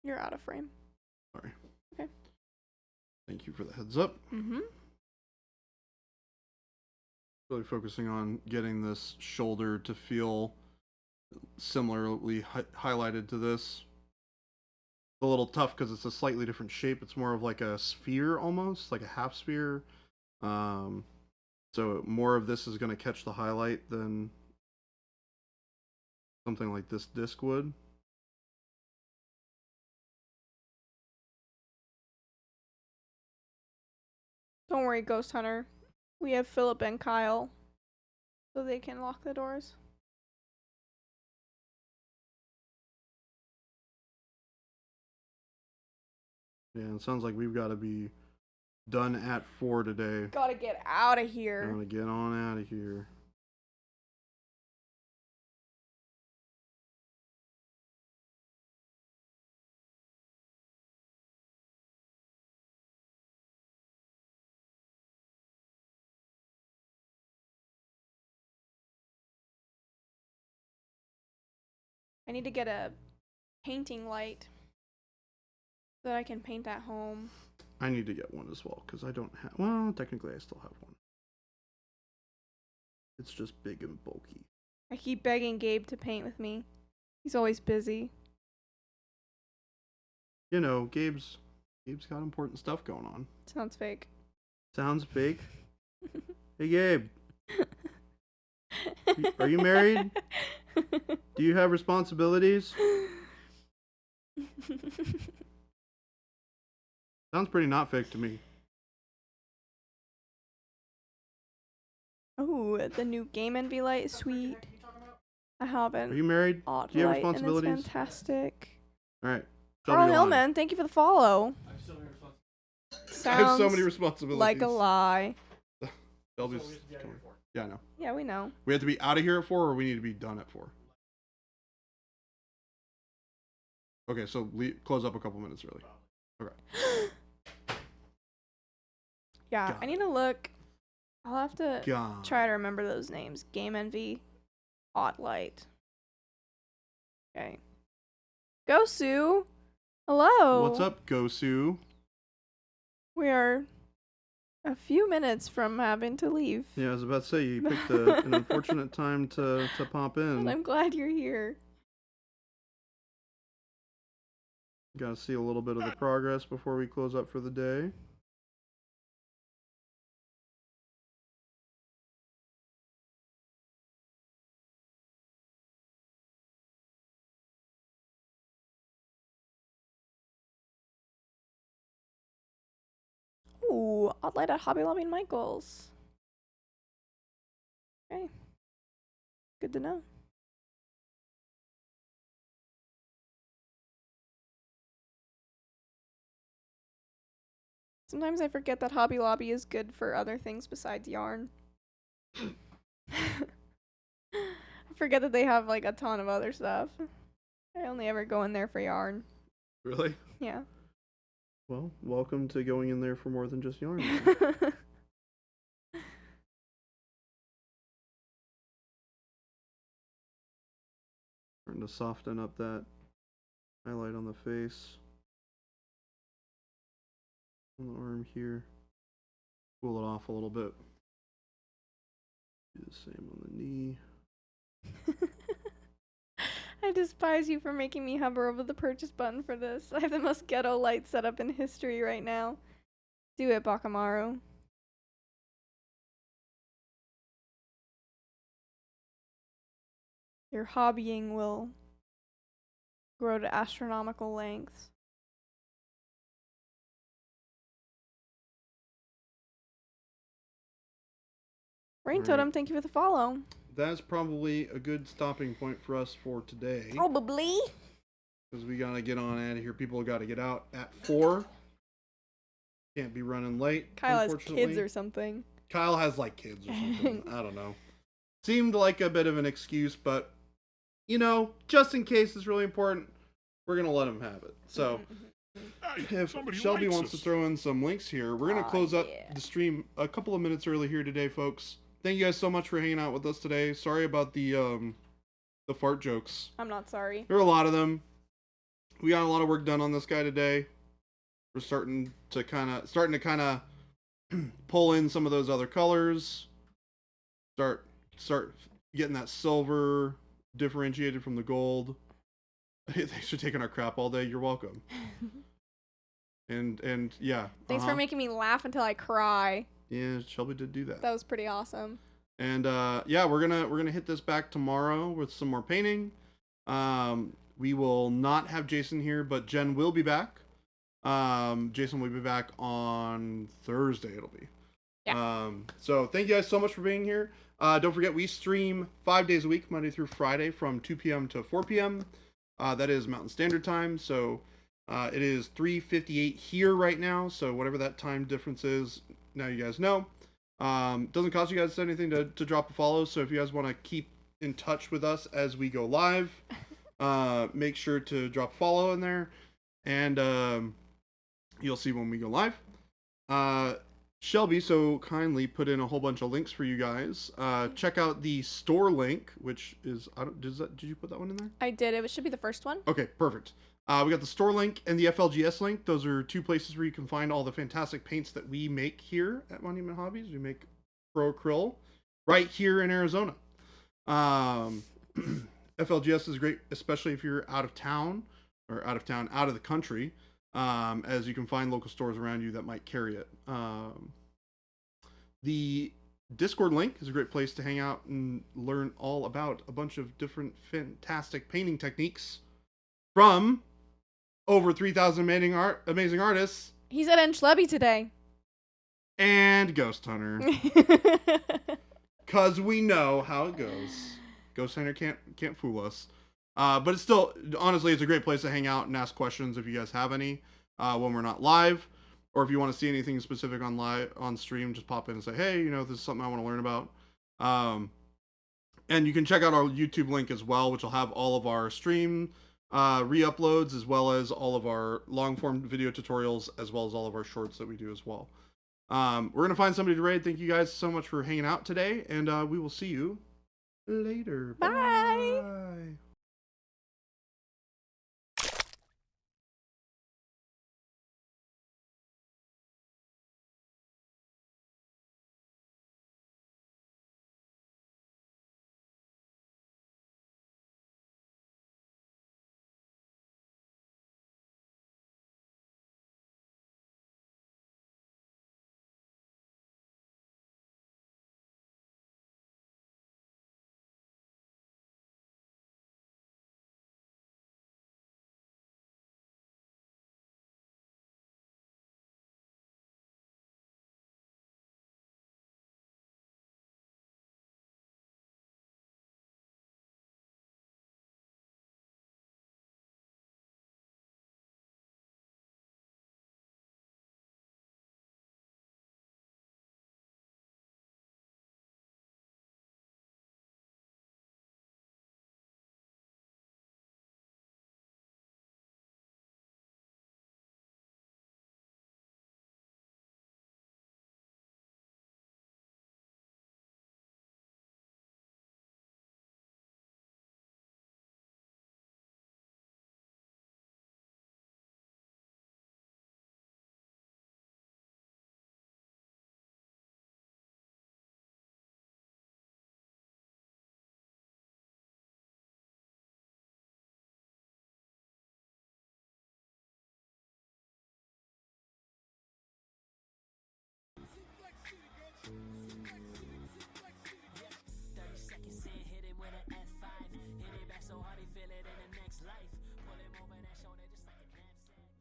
You're out of frame. Sorry. Okay. Thank you for the heads up. Mm-hmm. Really focusing on getting this shoulder to feel similarly highlighted to this. A little tough because it's a slightly different shape. It's more of like a sphere almost, like a half sphere. So more of this is going to catch the highlight than something like this disc would. Don't worry, Ghost Hunter. We have Philip and Kyle, so they can lock the doors. Yeah, it sounds like we've got to be done at 4 today. Gotta get out of here. I'm going to get on out of here. I need to get a painting light so that I can paint at home. I need to get one as well because I don't have. Well, technically, I still have one. It's just big and bulky. I keep begging Gabe to paint with me. He's always busy. You know, Gabe's got important stuff going on. Sounds fake. Sounds fake. Hey, Gabe. Are you married? Do you have responsibilities? Sounds pretty not fake to me. Oh, the new Game Envy light is sweet. I have Are an you married? odd Do you have light and it's responsibilities? fantastic. All right. Carl Hillman, thank you for the follow. I have so many responsibilities. Sounds I have so many responsibilities. like a lie. Shelby's coming. Yeah, I know. Yeah, we know. We have to be out of here at 4, or we need to be done at 4. Okay, so close up a couple minutes early. Okay. Yeah, Got I need to look. I'll have to God. try to remember those names. Game Envy, Odd Light. Okay. Go, Sue. Hello. What's up, Gosu? We are a few minutes from having to leave. Yeah, I was about to say, you picked an unfortunate time to pop in. But I'm glad you're here. Got to see a little bit of the progress before we close up for the day. Ooh, Odd Light at Hobby Lobby and Michael's. Okay. Good to know. Sometimes I forget that Hobby Lobby is good for other things besides yarn. I forget that they have like a ton of other stuff. I only ever go in there for yarn. Really? Yeah. Well, welcome to going in there for more than just yarn. Starting to soften up that highlight on the face. On the arm here. Cool it off a little bit. Do the same on the knee. I despise you for making me hover over the purchase button for this. I have the most ghetto light set up in history right now. Do it, Bakamaru. your hobbying will grow to astronomical lengths. Rain Right. Totem, thank you for the follow. That's probably a good stopping point for us for today. Probably. Because we gotta get on out of here. People gotta get out at 4. Can't be running late. Kyle has unfortunately. kids or something. Kyle has like kids or something. I don't know. Seemed like a bit of an excuse, but you know, just in case it's really important, we're gonna let him have it. So Hey, if somebody Shelby likes wants to us. throw in some links here, we're gonna Aw, close up yeah. the stream a couple of minutes early here today, folks. Thank you guys so much for hanging out with us today. Sorry about the fart jokes. I'm not sorry. There are a lot of them. We got a lot of work done on this guy today. We're starting to kind of pull in some of those other colors. Start getting that silver differentiated from the gold. Hey, thanks for taking our crap all day. You're welcome. And yeah. Thanks for making me laugh until I cry. Yeah, Shelby did do that. That was pretty awesome. And yeah, we're gonna hit this back tomorrow with some more painting. We will not have Jason here, but Jen will be back. Jason will be back on Thursday. It'll be. Yeah. So thank you guys so much for being here. Don't forget, we stream 5 days a week, Monday through Friday, from 2 p.m. to 4 p.m. That is Mountain Standard Time. So it is 3:58 here right now. So whatever that time difference is, now you guys know. Doesn't cost you guys anything to drop a follow. So if you guys want to keep in touch with us as we go live, make sure to drop a follow in there, and you'll see when we go live. Shelby so kindly put in a whole bunch of links for you guys. Check out the store link, which is did you put that one in there? I did. It should be the first one. Okay, perfect. We got the store link and the FLGS link. Those are two places where you can find all the fantastic paints that we make here at Monument Hobbies. We make pro acryl right here in Arizona. FLGS is great, especially if you're out of the country, as you can find local stores around you that might carry it. The Discord link is a great place to hang out and learn all about a bunch of different fantastic painting techniques from over 3,000 amazing artists. He's at Enchlebby today. And Ghost Hunter. Because we know how it goes. Ghost Hunter can't fool us. But it's still, honestly, it's a great place to hang out and ask questions if you guys have any when we're not live. Or if you want to see anything specific on stream, just pop in and say, hey, this is something I want to learn about. And you can check out our YouTube link as well, which will have all of our stream re-uploads, as well as all of our long-form video tutorials, as well as all of our shorts that we do as well. We're going to find somebody to raid. Thank you guys so much for hanging out today, and we will see you later. Bye. Bye.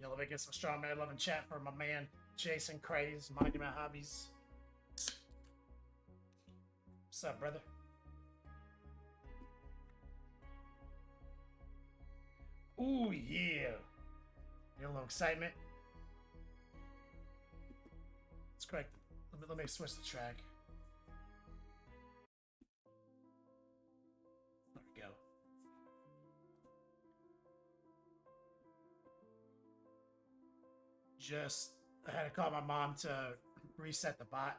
Yo, let me get some strong man loving chat for my man Jason Craze, Monument Hobbies. What's up, brother? Ooh, yeah. Need a little excitement. Let's correct. Let me switch the track. There we go. I had to call my mom to reset the bot.